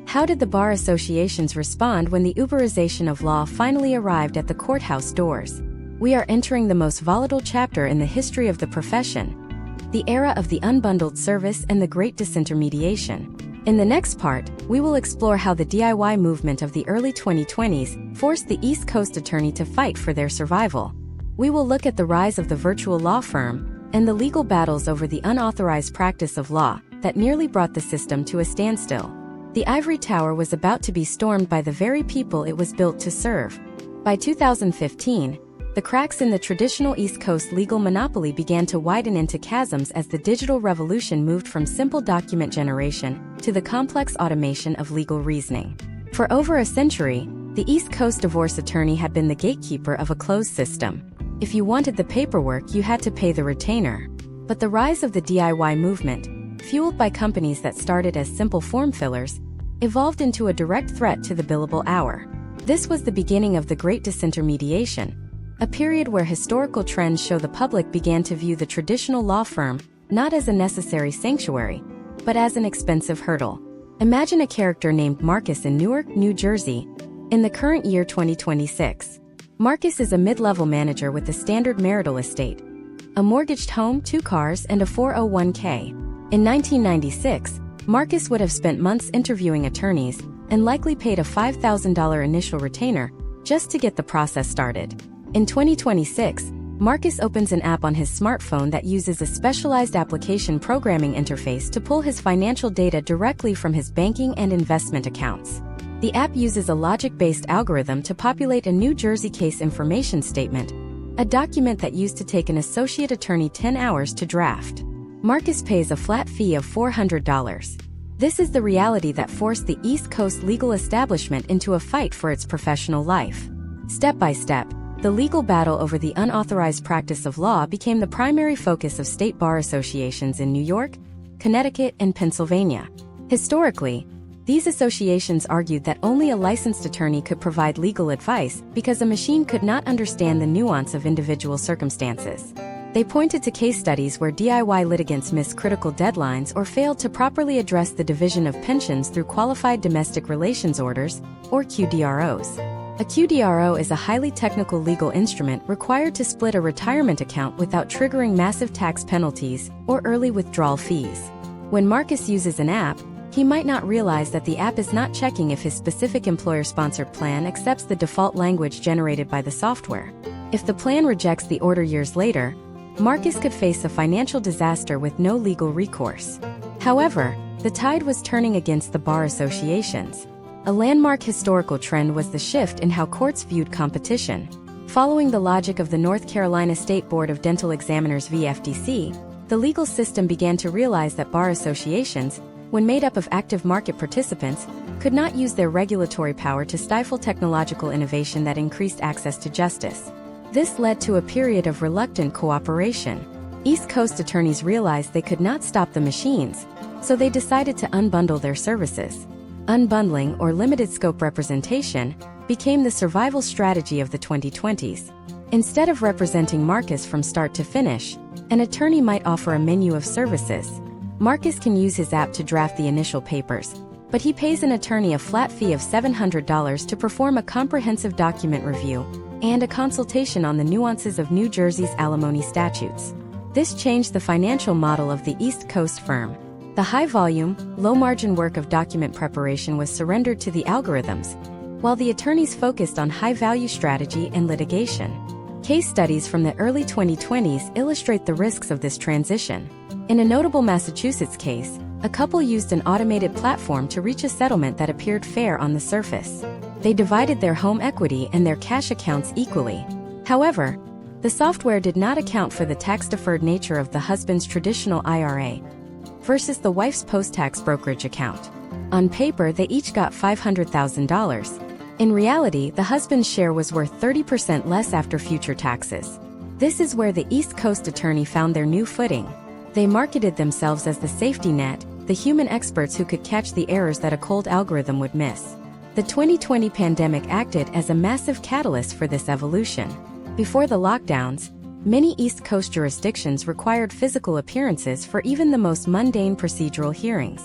Speaker 1: How did the bar associations respond when the Uberization of law finally arrived at the courthouse doors? We are entering the most volatile chapter in the history of the profession, the era of the unbundled service and the great disintermediation. In the next part, we will explore how the DIY movement of the early 2020s forced the East Coast attorney to fight for their survival. We will look at the rise of the virtual law firm and the legal battles over the unauthorized practice of law that nearly brought the system to a standstill. The ivory tower was about to be stormed by the very people it was built to serve. By 2015, the cracks in the traditional East Coast legal monopoly began to widen into chasms as the digital revolution moved from simple document generation to the complex automation of legal reasoning. For over a century, the East Coast divorce attorney had been the gatekeeper of a closed system. If you wanted the paperwork, you had to pay the retainer. But the rise of the DIY movement, fueled by companies that started as simple form fillers, evolved into a direct threat to the billable hour. This was the beginning of the Great Disintermediation, a period where historical trends show the public began to view the traditional law firm not as a necessary sanctuary, but as an expensive hurdle. Imagine a character named Marcus in Newark, New Jersey, in the current year 2026. Marcus is a mid-level manager with a standard marital estate, a mortgaged home, 2 cars, and a 401k. In 1996, Marcus would have spent months interviewing attorneys and likely paid a $5,000 initial retainer just to get the process started. In 2026, Marcus opens an app on his smartphone that uses a specialized application programming interface to pull his financial data directly from his banking and investment accounts. The app uses a logic-based algorithm to populate a New Jersey case information statement, a document that used to take an associate attorney 10 hours to draft. Marcus pays a flat fee of $400. This is the reality that forced the East Coast legal establishment into a fight for its professional life. Step by step, the legal battle over the unauthorized practice of law became the primary focus of state bar associations in New York, Connecticut, and Pennsylvania. Historically, These associations argued that only a licensed attorney could provide legal advice because a machine could not understand the nuance of individual circumstances. They pointed to case studies where DIY litigants missed critical deadlines or failed to properly address the division of pensions through qualified domestic relations orders, or QDROs. A QDRO is a highly technical legal instrument required to split a retirement account without triggering massive tax penalties or early withdrawal fees. When Marcus uses an app, he might not realize that the app is not checking if his specific employer-sponsored plan accepts the default language generated by the software. If the plan rejects the order years later, Marcus could face a financial disaster with no legal recourse. However, the tide was turning against the bar associations. A landmark historical trend was the shift in how courts viewed competition. Following the logic of the North Carolina State Board of Dental Examiners (VFDC), the legal system began to realize that bar associations, when made up of active market participants, could not use their regulatory power to stifle technological innovation that increased access to justice. This led to a period of reluctant cooperation. East Coast attorneys realized they could not stop the machines, so they decided to unbundle their services. Unbundling, or limited scope representation, became the survival strategy of the 2020s. Instead of representing Marcus from start to finish, an attorney might offer a menu of services. Marcus can use his app to draft the initial papers, but he pays an attorney a flat fee of $700 to perform a comprehensive document review and a consultation on the nuances of New Jersey's alimony statutes. This changed the financial model of the East Coast firm. The high-volume, low-margin work of document preparation was surrendered to the algorithms, while the attorneys focused on high-value strategy and litigation. Case studies from the early 2020s illustrate the risks of this transition. In a notable Massachusetts case, a couple used an automated platform to reach a settlement that appeared fair on the surface. They divided their home equity and their cash accounts equally. However, the software did not account for the tax-deferred nature of the husband's traditional IRA versus the wife's post-tax brokerage account. On paper, they each got $500,000. In reality, the husband's share was worth 30% less after future taxes. This is where the East Coast attorney found their new footing. They marketed themselves as the safety net, the human experts who could catch the errors that a cold algorithm would miss. The 2020 pandemic acted as a massive catalyst for this evolution. Before the lockdowns, many East Coast jurisdictions required physical appearances for even the most mundane procedural hearings.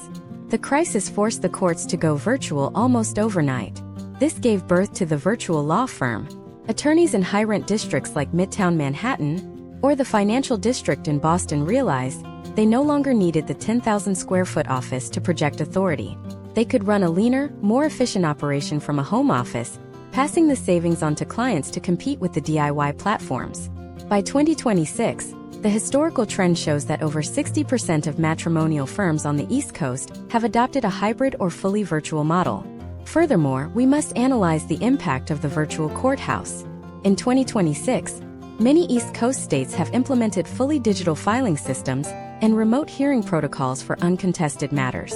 Speaker 1: The crisis forced the courts to go virtual almost overnight. This gave birth to the virtual law firm. Attorneys in high-rent districts like Midtown Manhattan or the financial district in Boston realized they no longer needed the 10,000-square-foot office to project authority. They could run a leaner, more efficient operation from a home office, passing the savings on to clients to compete with the DIY platforms. By 2026, the historical trend shows that over 60% of matrimonial firms on the East Coast have adopted a hybrid or fully virtual model. Furthermore, we must analyze the impact of the virtual courthouse. In 2026, many East Coast states have implemented fully digital filing systems and remote hearing protocols for uncontested matters.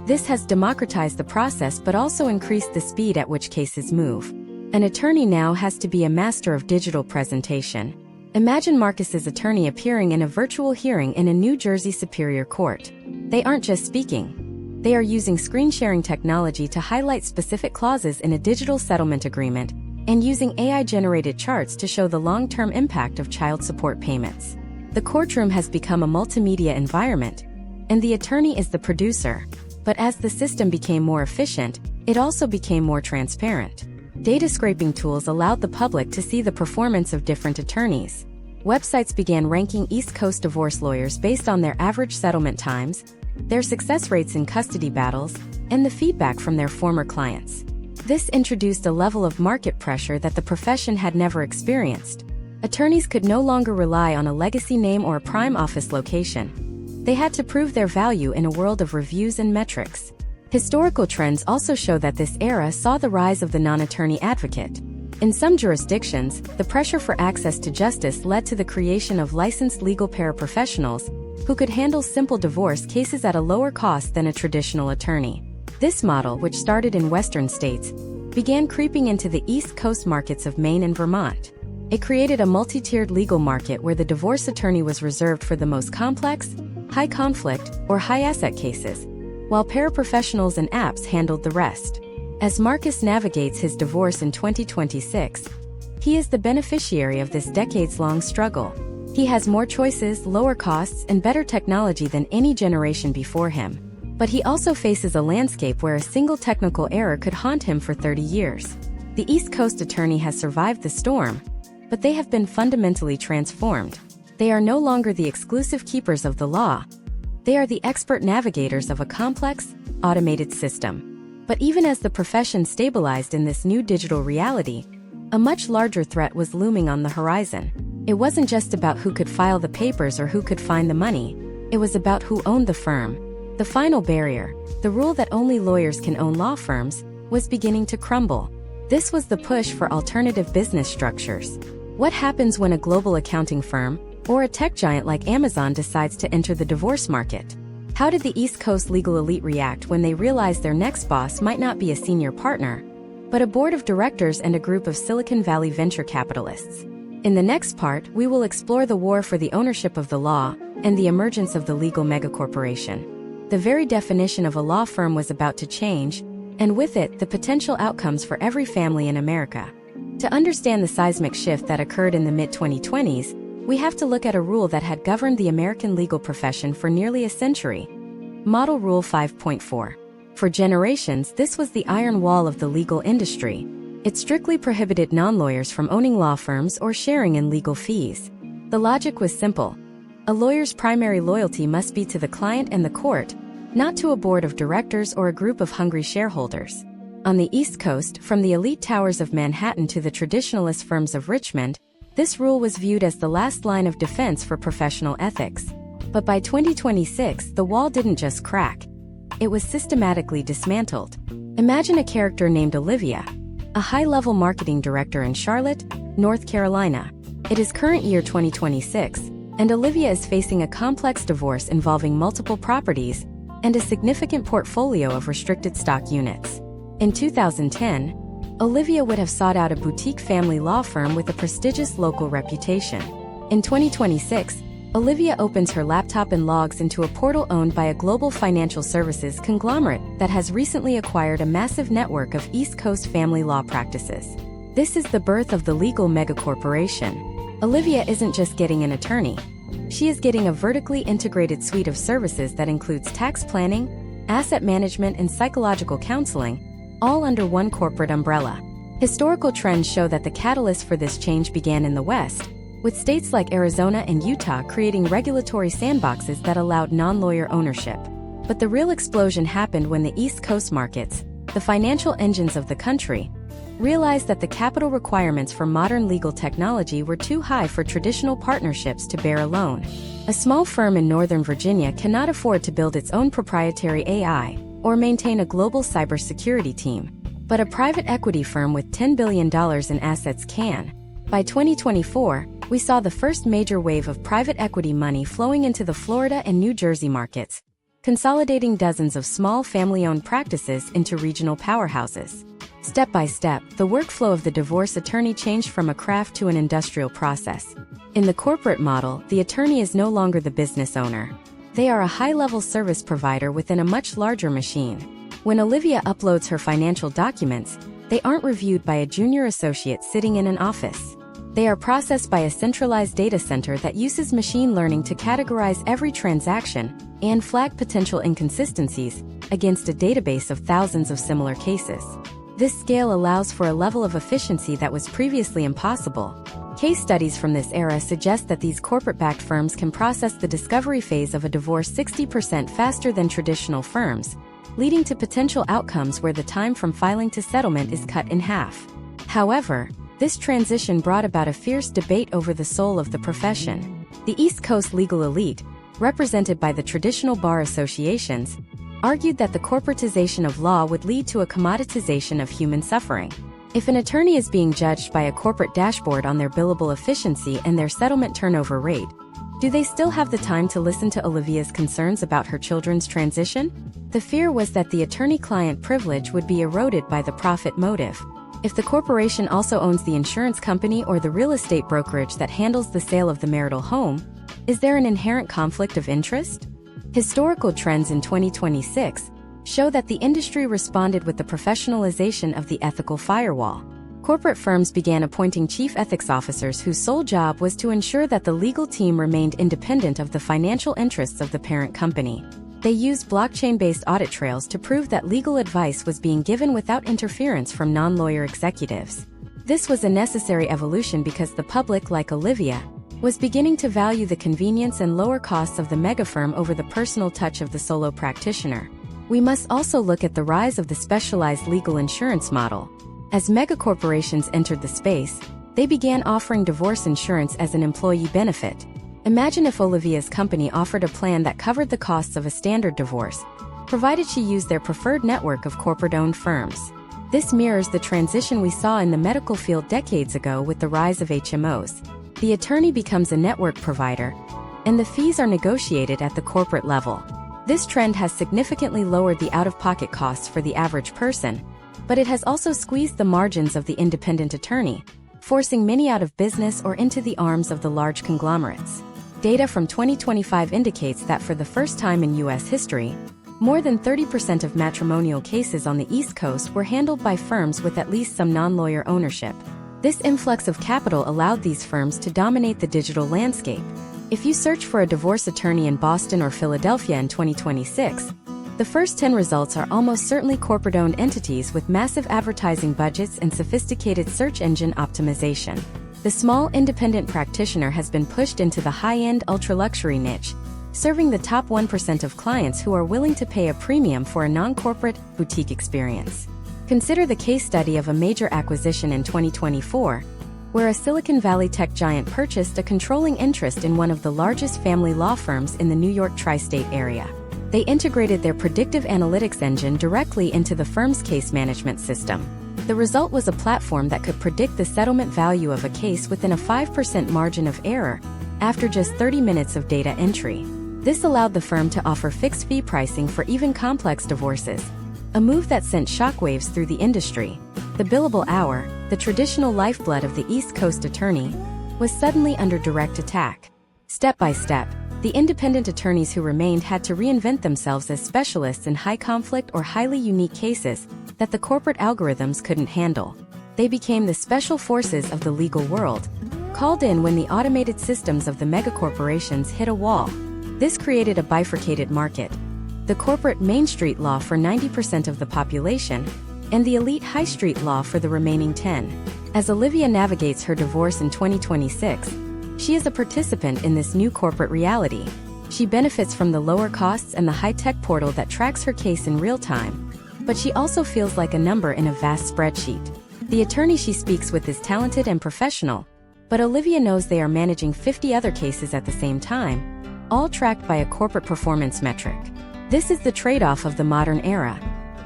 Speaker 1: This has democratized the process but also increased the speed at which cases move. An attorney now has to be a master of digital presentation. Imagine Marcus's attorney appearing in a virtual hearing in a New Jersey Superior Court. They aren't just speaking. They are using screen-sharing technology to highlight specific clauses in a digital settlement agreement and using AI-generated charts to show the long-term impact of child support payments. The courtroom has become a multimedia environment, and the attorney is the producer. But as the system became more efficient, it also became more transparent. Data scraping tools allowed the public to see the performance of different attorneys. Websites began ranking East Coast divorce lawyers based on their average settlement times, their success rates in custody battles, and the feedback from their former clients. This introduced a level of market pressure that the profession had never experienced. Attorneys could no longer rely on a legacy name or a prime office location. They had to prove their value in a world of reviews and metrics. Historical trends also show that this era saw the rise of the non-attorney advocate. In some jurisdictions, the pressure for access to justice led to the creation of licensed legal paraprofessionals who could handle simple divorce cases at a lower cost than a traditional attorney. This model, which started in Western states, began creeping into the East Coast markets of Maine and Vermont. It created a multi-tiered legal market where the divorce attorney was reserved for the most complex, high-conflict, or high-asset cases, while paraprofessionals and apps handled the rest. As Marcus navigates his divorce in 2026, he is the beneficiary of this decades-long struggle. He has more choices, lower costs, and better technology than any generation before him. But he also faces a landscape where a single technical error could haunt him for 30 years. The East Coast attorney has survived the storm, but they have been fundamentally transformed. They are no longer the exclusive keepers of the law. They are the expert navigators of a complex, automated system. But even as the profession stabilized in this new digital reality, a much larger threat was looming on the horizon. It wasn't just about who could file the papers or who could find the money. It was about who owned the firm. The final barrier, the rule that only lawyers can own law firms, was beginning to crumble. This was the push for alternative business structures. What happens when a global accounting firm, or a tech giant like Amazon, decides to enter the divorce market? How did the East Coast legal elite react when they realized their next boss might not be a senior partner, but a board of directors and a group of Silicon Valley venture capitalists? In the next part, we will explore the war for the ownership of the law and the emergence of the legal megacorporation. The very definition of a law firm was about to change, and with it, the potential outcomes for every family in America. To understand the seismic shift that occurred in the mid-2020s, we have to look at a rule that had governed the American legal profession for nearly a century. Model Rule 5.4. For generations, this was the iron wall of the legal industry. It strictly prohibited non-lawyers from owning law firms or sharing in legal fees. The logic was simple. A lawyer's primary loyalty must be to the client and the court, not to a board of directors or a group of hungry shareholders. On the East Coast, from the elite towers of Manhattan to the traditionalist firms of Richmond, this rule was viewed as the last line of defense for professional ethics. But by 2026, the wall didn't just crack. It was systematically dismantled. Imagine a character named Olivia, a high-level marketing director in Charlotte, North Carolina. It is current year 2026, and Olivia is facing a complex divorce involving multiple properties and a significant portfolio of restricted stock units. In 2010, Olivia would have sought out a boutique family law firm with a prestigious local reputation. In 2026, Olivia opens her laptop and logs into a portal owned by a global financial services conglomerate that has recently acquired a massive network of East Coast family law practices. This is the birth of the legal megacorporation. Olivia isn't just getting an attorney. She is getting a vertically integrated suite of services that includes tax planning, asset management, and psychological counseling, all under one corporate umbrella. Historical trends show that the catalyst for this change began in the West, with states like Arizona and Utah creating regulatory sandboxes that allowed non-lawyer ownership. But the real explosion happened when the East Coast markets, the financial engines of the country, realized that the capital requirements for modern legal technology were too high for traditional partnerships to bear alone. A small firm in Northern Virginia cannot afford to build its own proprietary AI or maintain a global cybersecurity team. But a private equity firm with $10 billion in assets can. By 2024, we saw the first major wave of private equity money flowing into the Florida and New Jersey markets, consolidating dozens of small family-owned practices into regional powerhouses. Step by step, the workflow of the divorce attorney changed from a craft to an industrial process. In the corporate model, the attorney is no longer the business owner. They are a high-level service provider within a much larger machine. When Olivia uploads her financial documents, they aren't reviewed by a junior associate sitting in an office. They are processed by a centralized data center that uses machine learning to categorize every transaction and flag potential inconsistencies against a database of thousands of similar cases. This scale allows for a level of efficiency that was previously impossible. Case studies from this era suggest that these corporate-backed firms can process the discovery phase of a divorce 60% faster than traditional firms, leading to potential outcomes where the time from filing to settlement is cut in half. However, this transition brought about a fierce debate over the soul of the profession. The East Coast legal elite, represented by the traditional bar associations, argued that the corporatization of law would lead to a commoditization of human suffering. If an attorney is being judged by a corporate dashboard on their billable efficiency and their settlement turnover rate, do they still have the time to listen to Olivia's concerns about her children's transition? The fear was that the attorney-client privilege would be eroded by the profit motive. If the corporation also owns the insurance company or the real estate brokerage that handles the sale of the marital home, is there an inherent conflict of interest? Historical trends in 2026 show that the industry responded with the professionalization of the ethical firewall. Corporate firms began appointing chief ethics officers whose sole job was to ensure that the legal team remained independent of the financial interests of the parent company. They used blockchain-based audit trails to prove that legal advice was being given without interference from non-lawyer executives. This was a necessary evolution because the public, like Olivia, was beginning to value the convenience and lower costs of the megafirm over the personal touch of the solo practitioner. We must also look at the rise of the specialized legal insurance model. As megacorporations entered the space, they began offering divorce insurance as an employee benefit. Imagine if Olivia's company offered a plan that covered the costs of a standard divorce, provided she used their preferred network of corporate-owned firms. This mirrors the transition we saw in the medical field decades ago with the rise of HMOs. The attorney becomes a network provider, and the fees are negotiated at the corporate level. This trend has significantly lowered the out-of-pocket costs for the average person, but it has also squeezed the margins of the independent attorney, forcing many out of business or into the arms of the large conglomerates. Data from 2025 indicates that for the first time in U.S. history, more than 30% of matrimonial cases on the East Coast were handled by firms with at least some non-lawyer ownership. This influx of capital allowed these firms to dominate the digital landscape. If you search for a divorce attorney in Boston or Philadelphia in 2026, the first 10 results are almost certainly corporate-owned entities with massive advertising budgets and sophisticated search engine optimization. The small independent practitioner has been pushed into the high-end ultra-luxury niche, serving the top 1% of clients who are willing to pay a premium for a non-corporate, boutique experience. Consider the case study of a major acquisition in 2024, where a Silicon Valley tech giant purchased a controlling interest in one of the largest family law firms in the New York tri-state area. They integrated their predictive analytics engine directly into the firm's case management system. The result was a platform that could predict the settlement value of a case within a 5% margin of error, after just 30 minutes of data entry. This allowed the firm to offer fixed-fee pricing for even complex divorces, a move that sent shockwaves through the industry. The billable hour, the traditional lifeblood of the East Coast attorney, was suddenly under direct attack. Step by step, the independent attorneys who remained had to reinvent themselves as specialists in high-conflict or highly unique cases that the corporate algorithms couldn't handle. They became the special forces of the legal world, called in when the automated systems of the megacorporations hit a wall. This created a bifurcated market: the corporate Main Street law for 90% of the population, and the elite High Street law for the remaining 10. As Olivia navigates her divorce in 2026, she is a participant in this new corporate reality. She benefits from the lower costs and the high-tech portal that tracks her case in real time, but she also feels like a number in a vast spreadsheet. The attorney she speaks with is talented and professional, but Olivia knows they are managing 50 other cases at the same time, all tracked by a corporate performance metric. This is the trade-off of the modern era: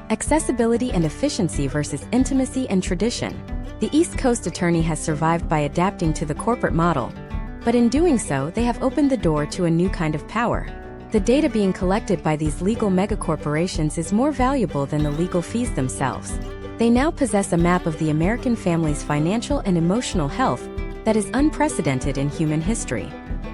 Speaker 1: accessibility and efficiency versus intimacy and tradition. The East Coast attorney has survived by adapting to the corporate model, but in doing so, they have opened the door to a new kind of power. The data being collected by these legal megacorporations is more valuable than the legal fees themselves. They now possess a map of the American family's financial and emotional health that is unprecedented in human history.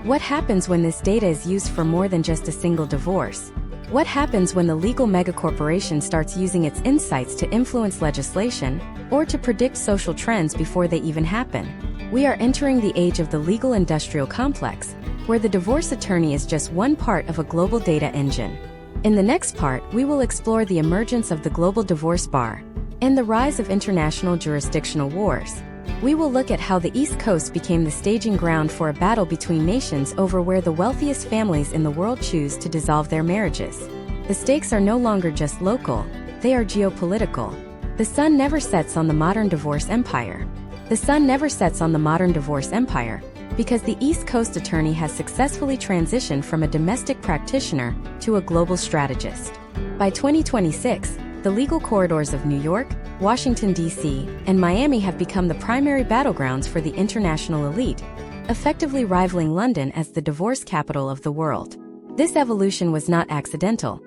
Speaker 1: What happens when this data is used for more than just a single divorce? What happens when the legal megacorporation starts using its insights to influence legislation or to predict social trends before they even happen? We are entering the age of the legal industrial complex, where the divorce attorney is just one part of a global data engine. In the next part, we will explore the emergence of the global divorce bar and the rise of international jurisdictional wars. We will look at how the East Coast became the staging ground for a battle between nations over where the wealthiest families in the world choose to dissolve their marriages. The stakes are no longer just local, they are geopolitical. The sun never sets on the modern divorce empire. The sun never sets on the modern divorce empire, because the East Coast attorney has successfully transitioned from a domestic practitioner to a global strategist. By 2026, the legal corridors of New York, Washington, D.C., and Miami have become the primary battlegrounds for the international elite, effectively rivaling London as the divorce capital of the world. This evolution was not accidental.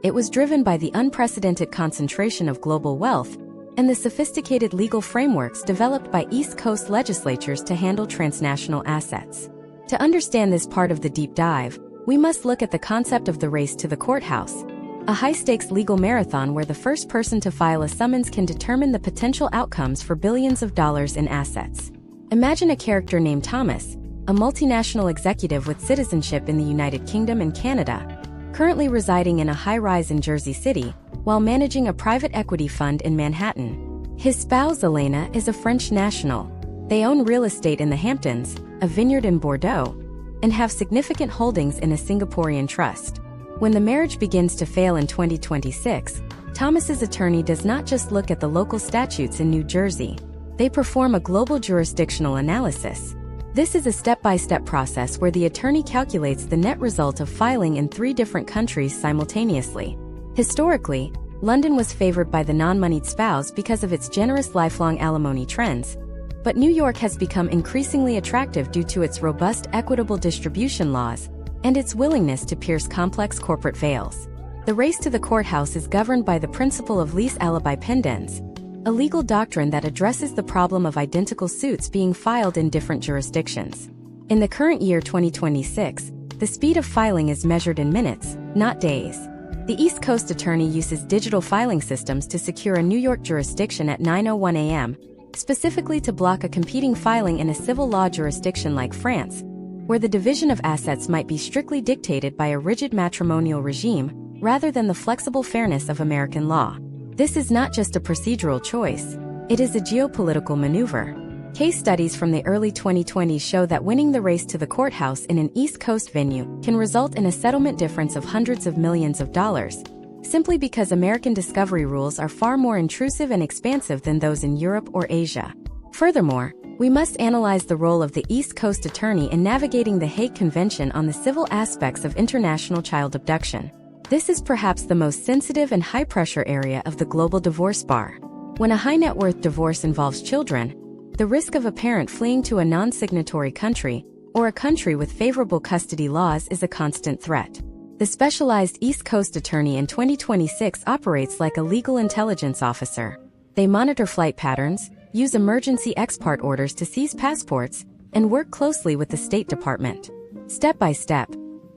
Speaker 1: It was driven by the unprecedented concentration of global wealth and the sophisticated legal frameworks developed by East Coast legislatures to handle transnational assets. To understand this part of the deep dive, we must look at the concept of the race to the courthouse, a high-stakes legal marathon where the first person to file a summons can determine the potential outcomes for billions of dollars in assets. Imagine a character named Thomas, a multinational executive with citizenship in the United Kingdom and Canada, currently residing in a high-rise in Jersey City, while managing a private equity fund in Manhattan. His spouse, Elena, is a French national. They own real estate in the Hamptons, a vineyard in Bordeaux, and have significant holdings in a Singaporean trust. When the marriage begins to fail in 2026, Thomas's attorney does not just look at the local statutes in New Jersey. They perform a global jurisdictional analysis. This is a step-by-step process where the attorney calculates the net result of filing in 3 different countries simultaneously. Historically, London was favored by the non-moneyed spouse because of its generous lifelong alimony trends, but New York has become increasingly attractive due to its robust equitable distribution laws and its willingness to pierce complex corporate veils. The race to the courthouse is governed by the principle of lease alibi pendens, a legal doctrine that addresses the problem of identical suits being filed in different jurisdictions. In the current year 2026, the speed of filing is measured in minutes, not days. The East Coast attorney uses digital filing systems to secure a New York jurisdiction at 9:01 a.m., specifically to block a competing filing in a civil law jurisdiction like France, where the division of assets might be strictly dictated by a rigid matrimonial regime rather than the flexible fairness of American law. This is not just a procedural choice, it is a geopolitical maneuver. Case studies from the early 2020s show that winning the race to the courthouse in an East Coast venue can result in a settlement difference of hundreds of millions of dollars, simply because American discovery rules are far more intrusive and expansive than those in Europe or Asia. Furthermore, we must analyze the role of the East Coast attorney in navigating the Hague Convention on the civil aspects of international child abduction. This is perhaps the most sensitive and high-pressure area of the global divorce bar. When a high-net-worth divorce involves children, the risk of a parent fleeing to a non-signatory country or a country with favorable custody laws is a constant threat. The specialized East Coast attorney in 2026 operates like a legal intelligence officer. They monitor flight patterns, use emergency ex parte orders to seize passports, and work closely with the State Department. Step by step,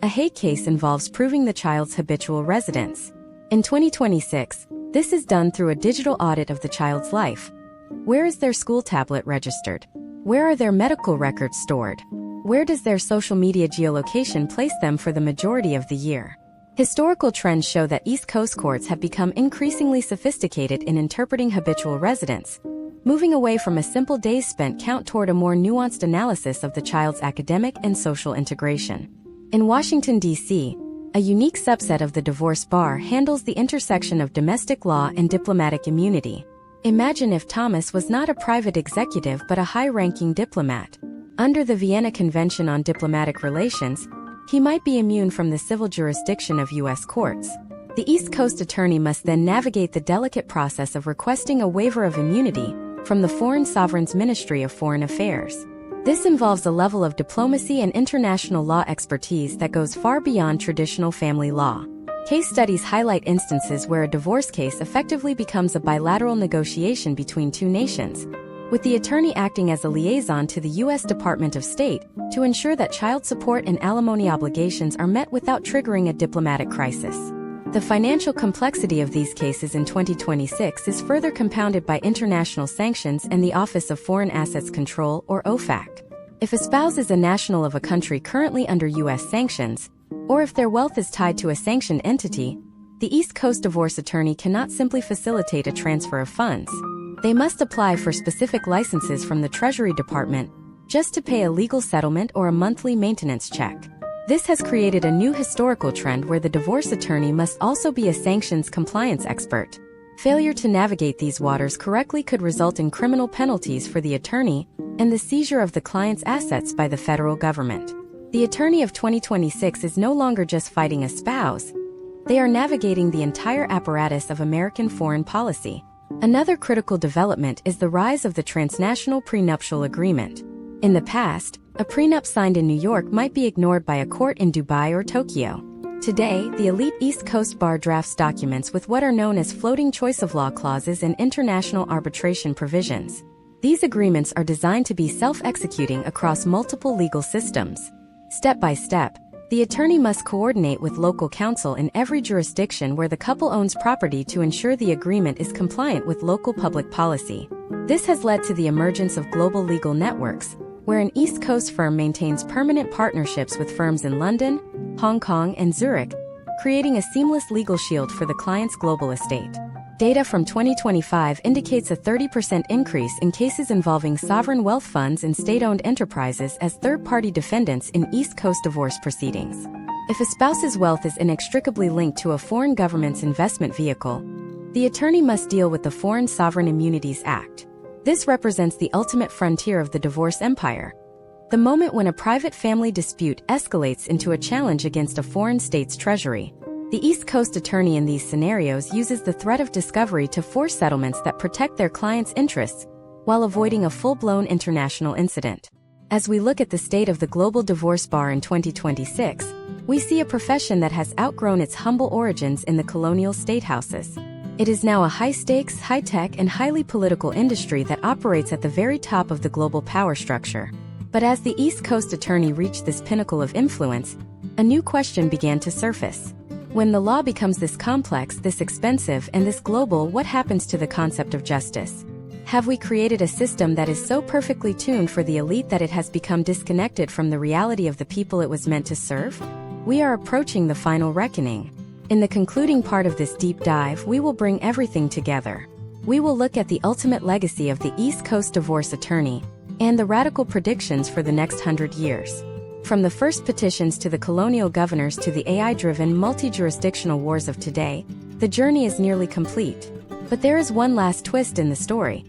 Speaker 1: a Hague case involves proving the child's habitual residence. In 2026, this is done through a digital audit of the child's life. Where is their school tablet registered? Where are their medical records stored? Where does their social media geolocation place them for the majority of the year? Historical trends show that East Coast courts have become increasingly sophisticated in interpreting habitual residence, moving away from a simple days spent count toward a more nuanced analysis of the child's academic and social integration. In Washington, D.C., a unique subset of the divorce bar handles the intersection of domestic law and diplomatic immunity. Imagine if Thomas was not a private executive but a high-ranking diplomat. Under the Vienna Convention on Diplomatic Relations, he might be immune from the civil jurisdiction of U.S. courts. The East Coast attorney must then navigate the delicate process of requesting a waiver of immunity from the Foreign Sovereign's Ministry of Foreign Affairs. This involves a level of diplomacy and international law expertise that goes far beyond traditional family law. Case studies highlight instances where a divorce case effectively becomes a bilateral negotiation between two nations, with the attorney acting as a liaison to the U.S. Department of State to ensure that child support and alimony obligations are met without triggering a diplomatic crisis. The financial complexity of these cases in 2026 is further compounded by international sanctions and the Office of Foreign Assets Control, or OFAC. If a spouse is a national of a country currently under U.S. sanctions, or if their wealth is tied to a sanctioned entity, the East Coast divorce attorney cannot simply facilitate a transfer of funds. They must apply for specific licenses from the Treasury Department just to pay a legal settlement or a monthly maintenance check. This has created a new historical trend where the divorce attorney must also be a sanctions compliance expert. Failure to navigate these waters correctly could result in criminal penalties for the attorney and the seizure of the client's assets by the federal government. The attorney of 2026 is no longer just fighting a spouse. They are navigating the entire apparatus of American foreign policy. Another critical development is the rise of the transnational prenuptial agreement. In the past, a prenup signed in New York might be ignored by a court in Dubai or Tokyo. Today, the elite East Coast bar drafts documents with what are known as floating choice of law clauses and international arbitration provisions. These agreements are designed to be self-executing across multiple legal systems. Step by step, The attorney must coordinate with local counsel in every jurisdiction where the couple owns property to ensure the agreement is compliant with local public policy. This has led to the emergence of global legal networks, where an East Coast firm maintains permanent partnerships with firms in London, Hong Kong, and Zurich, creating a seamless legal shield for the client's global estate. Data from 2025 indicates a 30% increase in cases involving sovereign wealth funds and state-owned enterprises as third-party defendants in East Coast divorce proceedings. If a spouse's wealth is inextricably linked to a foreign government's investment vehicle, the attorney must deal with the Foreign Sovereign Immunities Act. This represents the ultimate frontier of the divorce empire, the moment when a private family dispute escalates into a challenge against a foreign state's treasury. The East Coast attorney in these scenarios uses the threat of discovery to force settlements that protect their client's interests while avoiding a full-blown international incident. As we look at the state of the global divorce bar in 2026, we see a profession that has outgrown its humble origins in the colonial statehouses. It is now a high-stakes, high-tech, and highly political industry that operates at the very top of the global power structure. But as the East Coast attorney reached this pinnacle of influence, a new question began to surface. When the law becomes this complex, this expensive, and this global, what happens to the concept of justice? Have we created a system that is so perfectly tuned for the elite that it has become disconnected from the reality of the people it was meant to serve? We are approaching the final reckoning. In the concluding part of this deep dive, we will bring everything together. We will look at the ultimate legacy of the East Coast divorce attorney and the radical predictions for the next 100 years. From the first petitions to the colonial governors to the AI-driven multi-jurisdictional wars of today, the journey is nearly complete. But there is one last twist in the story.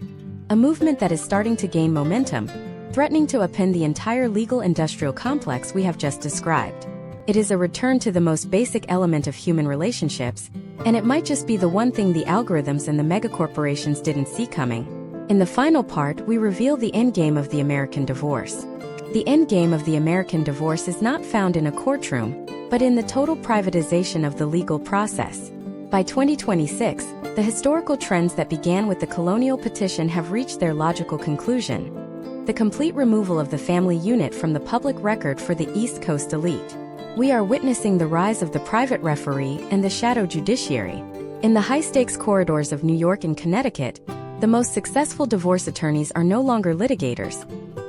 Speaker 1: A movement that is starting to gain momentum, threatening to upend the entire legal industrial complex we have just described. It is a return to the most basic element of human relationships, and it might just be the one thing the algorithms and the megacorporations didn't see coming. In the final part, we reveal the endgame of the American divorce. The endgame of the American divorce is not found in a courtroom, but in the total privatization of the legal process. By 2026, the historical trends that began with the colonial petition have reached their logical conclusion: the complete removal of the family unit from the public record for the East Coast elite. We are witnessing the rise of the private referee and the shadow judiciary. In the high-stakes corridors of New York and Connecticut, the most successful divorce attorneys are no longer litigators.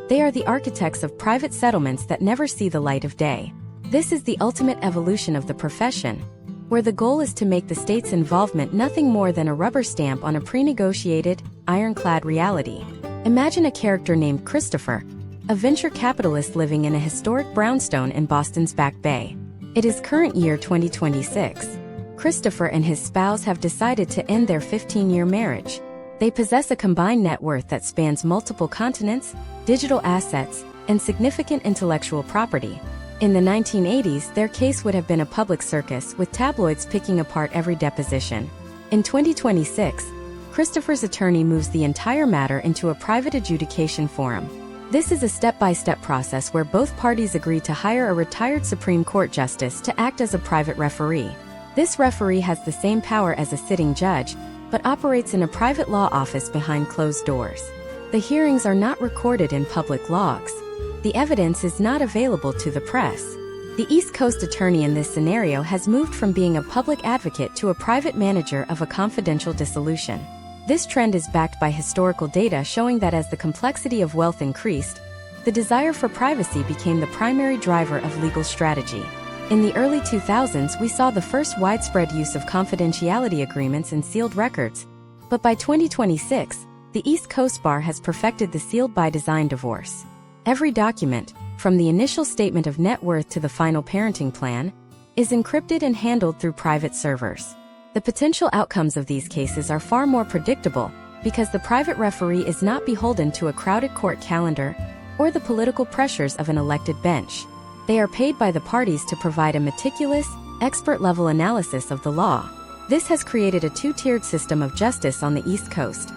Speaker 1: They are the architects of private settlements that never see the light of day. This is the ultimate evolution of the profession, where the goal is to make the state's involvement nothing more than a rubber stamp on a pre-negotiated, ironclad reality. Imagine a character named Christopher, a venture capitalist living in a historic brownstone in Boston's Back Bay. It is current year 2026. Christopher and his spouse have decided to end their 15-year marriage. They possess a combined net worth that spans multiple continents, digital assets, and significant intellectual property. In the 1980s, their case would have been a public circus, with tabloids picking apart every deposition. In 2026, Christopher's attorney moves the entire matter into a private adjudication forum. This is a step-by-step process where both parties agree to hire a retired Supreme Court justice to act as a private referee. This referee has the same power as a sitting judge, but operates in a private law office behind closed doors. The hearings are not recorded in public logs. The evidence is not available to the press. The East Coast attorney in this scenario has moved from being a public advocate to a private manager of a confidential dissolution. This trend is backed by historical data showing that as the complexity of wealth increased, the desire for privacy became the primary driver of legal strategy. In the early 2000s, we saw the first widespread use of confidentiality agreements and sealed records. But by 2026, the East Coast Bar has perfected the sealed-by-design divorce. Every document, from the initial statement of net worth to the final parenting plan, is encrypted and handled through private servers. The potential outcomes of these cases are far more predictable because the private referee is not beholden to a crowded court calendar or the political pressures of an elected bench. They are paid by the parties to provide a meticulous, expert-level analysis of the law. This has created a two-tiered system of justice on the East Coast: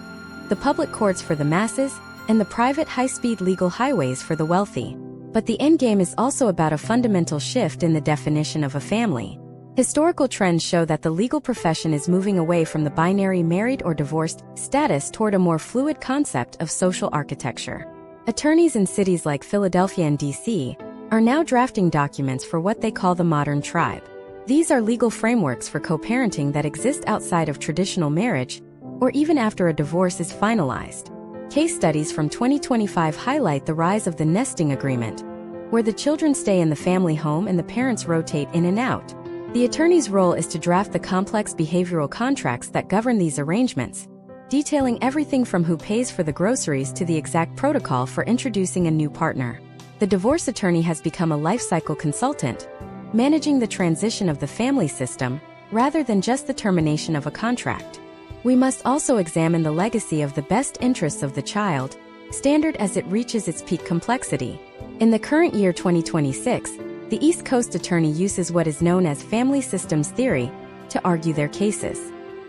Speaker 1: the public courts for the masses, and the private high-speed legal highways for the wealthy. But the endgame is also about a fundamental shift in the definition of a family. Historical trends show that the legal profession is moving away from the binary married or divorced status toward a more fluid concept of social architecture. Attorneys in cities like Philadelphia and D.C. are now drafting documents for what they call the modern tribe. These are legal frameworks for co-parenting that exist outside of traditional marriage, or even after a divorce is finalized. Case studies from 2025 highlight the rise of the nesting agreement, where the children stay in the family home and the parents rotate in and out. The attorney's role is to draft the complex behavioral contracts that govern these arrangements, detailing everything from who pays for the groceries to the exact protocol for introducing a new partner. The divorce attorney has become a life cycle consultant, managing the transition of the family system, rather than just the termination of a contract. We must also examine the legacy of the best interests of the child, standard as it reaches its peak complexity. In the current year 2026, the East Coast attorney uses what is known as family systems theory to argue their cases.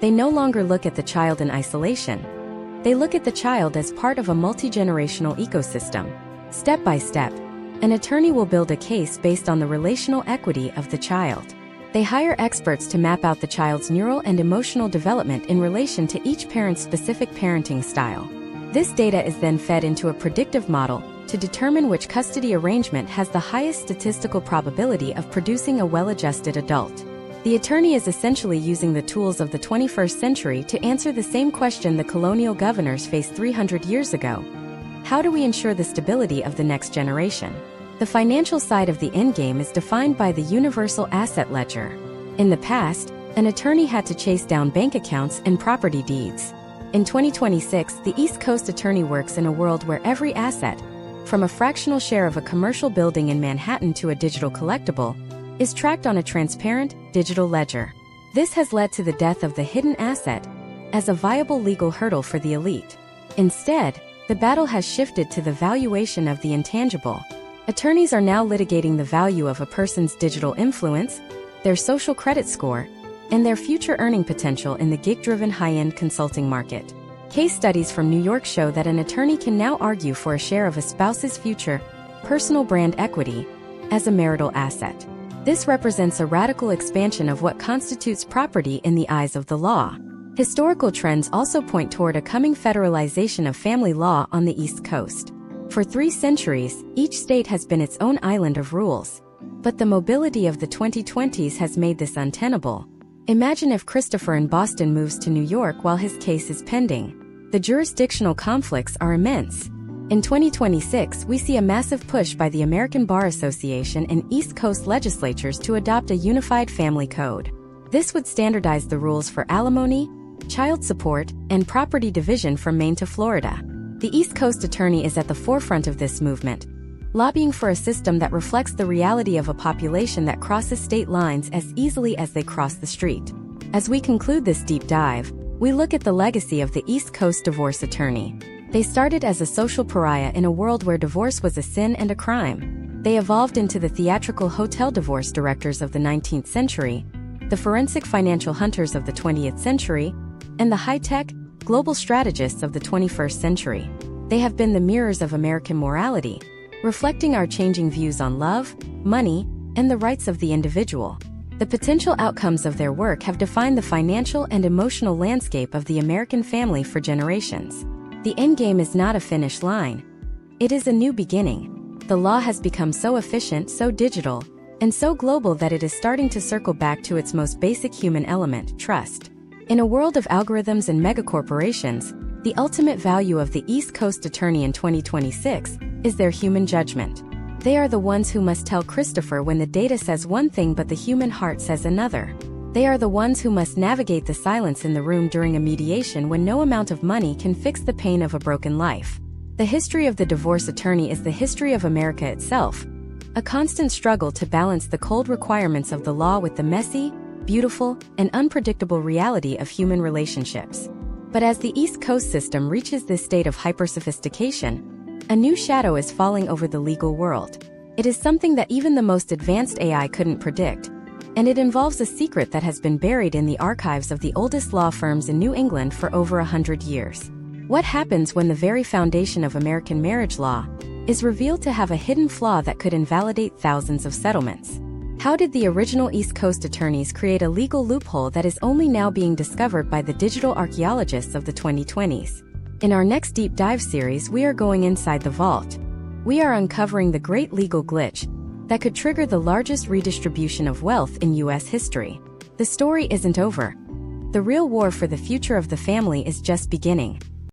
Speaker 1: They no longer look at the child in isolation. They look at the child as part of a multi-generational ecosystem. Step by step, an attorney will build a case based on the relational equity of the child. They hire experts to map out the child's neural and emotional development in relation to each parent's specific parenting style. This data is then fed into a predictive model to determine which custody arrangement has the highest statistical probability of producing a well-adjusted adult. The attorney is essentially using the tools of the 21st century to answer the same question the colonial governors faced 300 years ago. How do we ensure the stability of the next generation? The financial side of the endgame is defined by the universal asset ledger. In the past, an attorney had to chase down bank accounts and property deeds. In 2026, the East Coast attorney works in a world where every asset, from a fractional share of a commercial building in Manhattan to a digital collectible, is tracked on a transparent, digital ledger. This has led to the death of the hidden asset as a viable legal hurdle for the elite. Instead, the battle has shifted to the valuation of the intangible. Attorneys are now litigating the value of a person's digital influence, their social credit score, and their future earning potential in the gig-driven high-end consulting market. Case studies from New York show that an attorney can now argue for a share of a spouse's future personal brand equity as a marital asset. This represents a radical expansion of what constitutes property in the eyes of the law. Historical trends also point toward a coming federalization of family law on the East Coast. For 3 centuries, each state has been its own island of rules. But the mobility of the 2020s has made this untenable. Imagine if Christopher in Boston moves to New York while his case is pending. The jurisdictional conflicts are immense. In 2026, we see a massive push by the American Bar Association and East Coast legislatures to adopt a unified family code. This would standardize the rules for alimony, child support, and property division from Maine to Florida. The East Coast attorney is at the forefront of this movement, lobbying for a system that reflects the reality of a population that crosses state lines as easily as they cross the street. As we conclude this deep dive, we look at the legacy of the East Coast divorce attorney. They started as a social pariah in a world where divorce was a sin and a crime. They evolved into the theatrical hotel divorce directors of the 19th century, the forensic financial hunters of the 20th century, and the high-tech, global strategists of the 21st century. They have been the mirrors of American morality, reflecting our changing views on love, money, and the rights of the individual. The potential outcomes of their work have defined the financial and emotional landscape of the American family for generations. The endgame is not a finish line. It is a new beginning. The law has become so efficient, so digital, and so global that it is starting to circle back to its most basic human element, trust. In a world of algorithms and megacorporations, the ultimate value of the East Coast attorney in 2026 is their human judgment. They are the ones who must tell Christopher when the data says one thing but the human heart says another. They are the ones who must navigate the silence in the room during a mediation when no amount of money can fix the pain of a broken life. The history of the divorce attorney is the history of America itself, a constant struggle to balance the cold requirements of the law with the messy, beautiful, and unpredictable reality of human relationships. But as the East Coast system reaches this state of hyper-sophistication, a new shadow is falling over the legal world. It is something that even the most advanced AI couldn't predict, and it involves a secret that has been buried in the archives of the oldest law firms in New England for over 100 years. What happens when the very foundation of American marriage law is revealed to have a hidden flaw that could invalidate thousands of settlements? How did the original East Coast attorneys create a legal loophole that is only now being discovered by the digital archaeologists of the 2020s? In our next deep dive series, we are going inside the vault. We are uncovering the great legal glitch that could trigger the largest redistribution of wealth in U.S. history. The story isn't over. The real war for the future of the family is just beginning.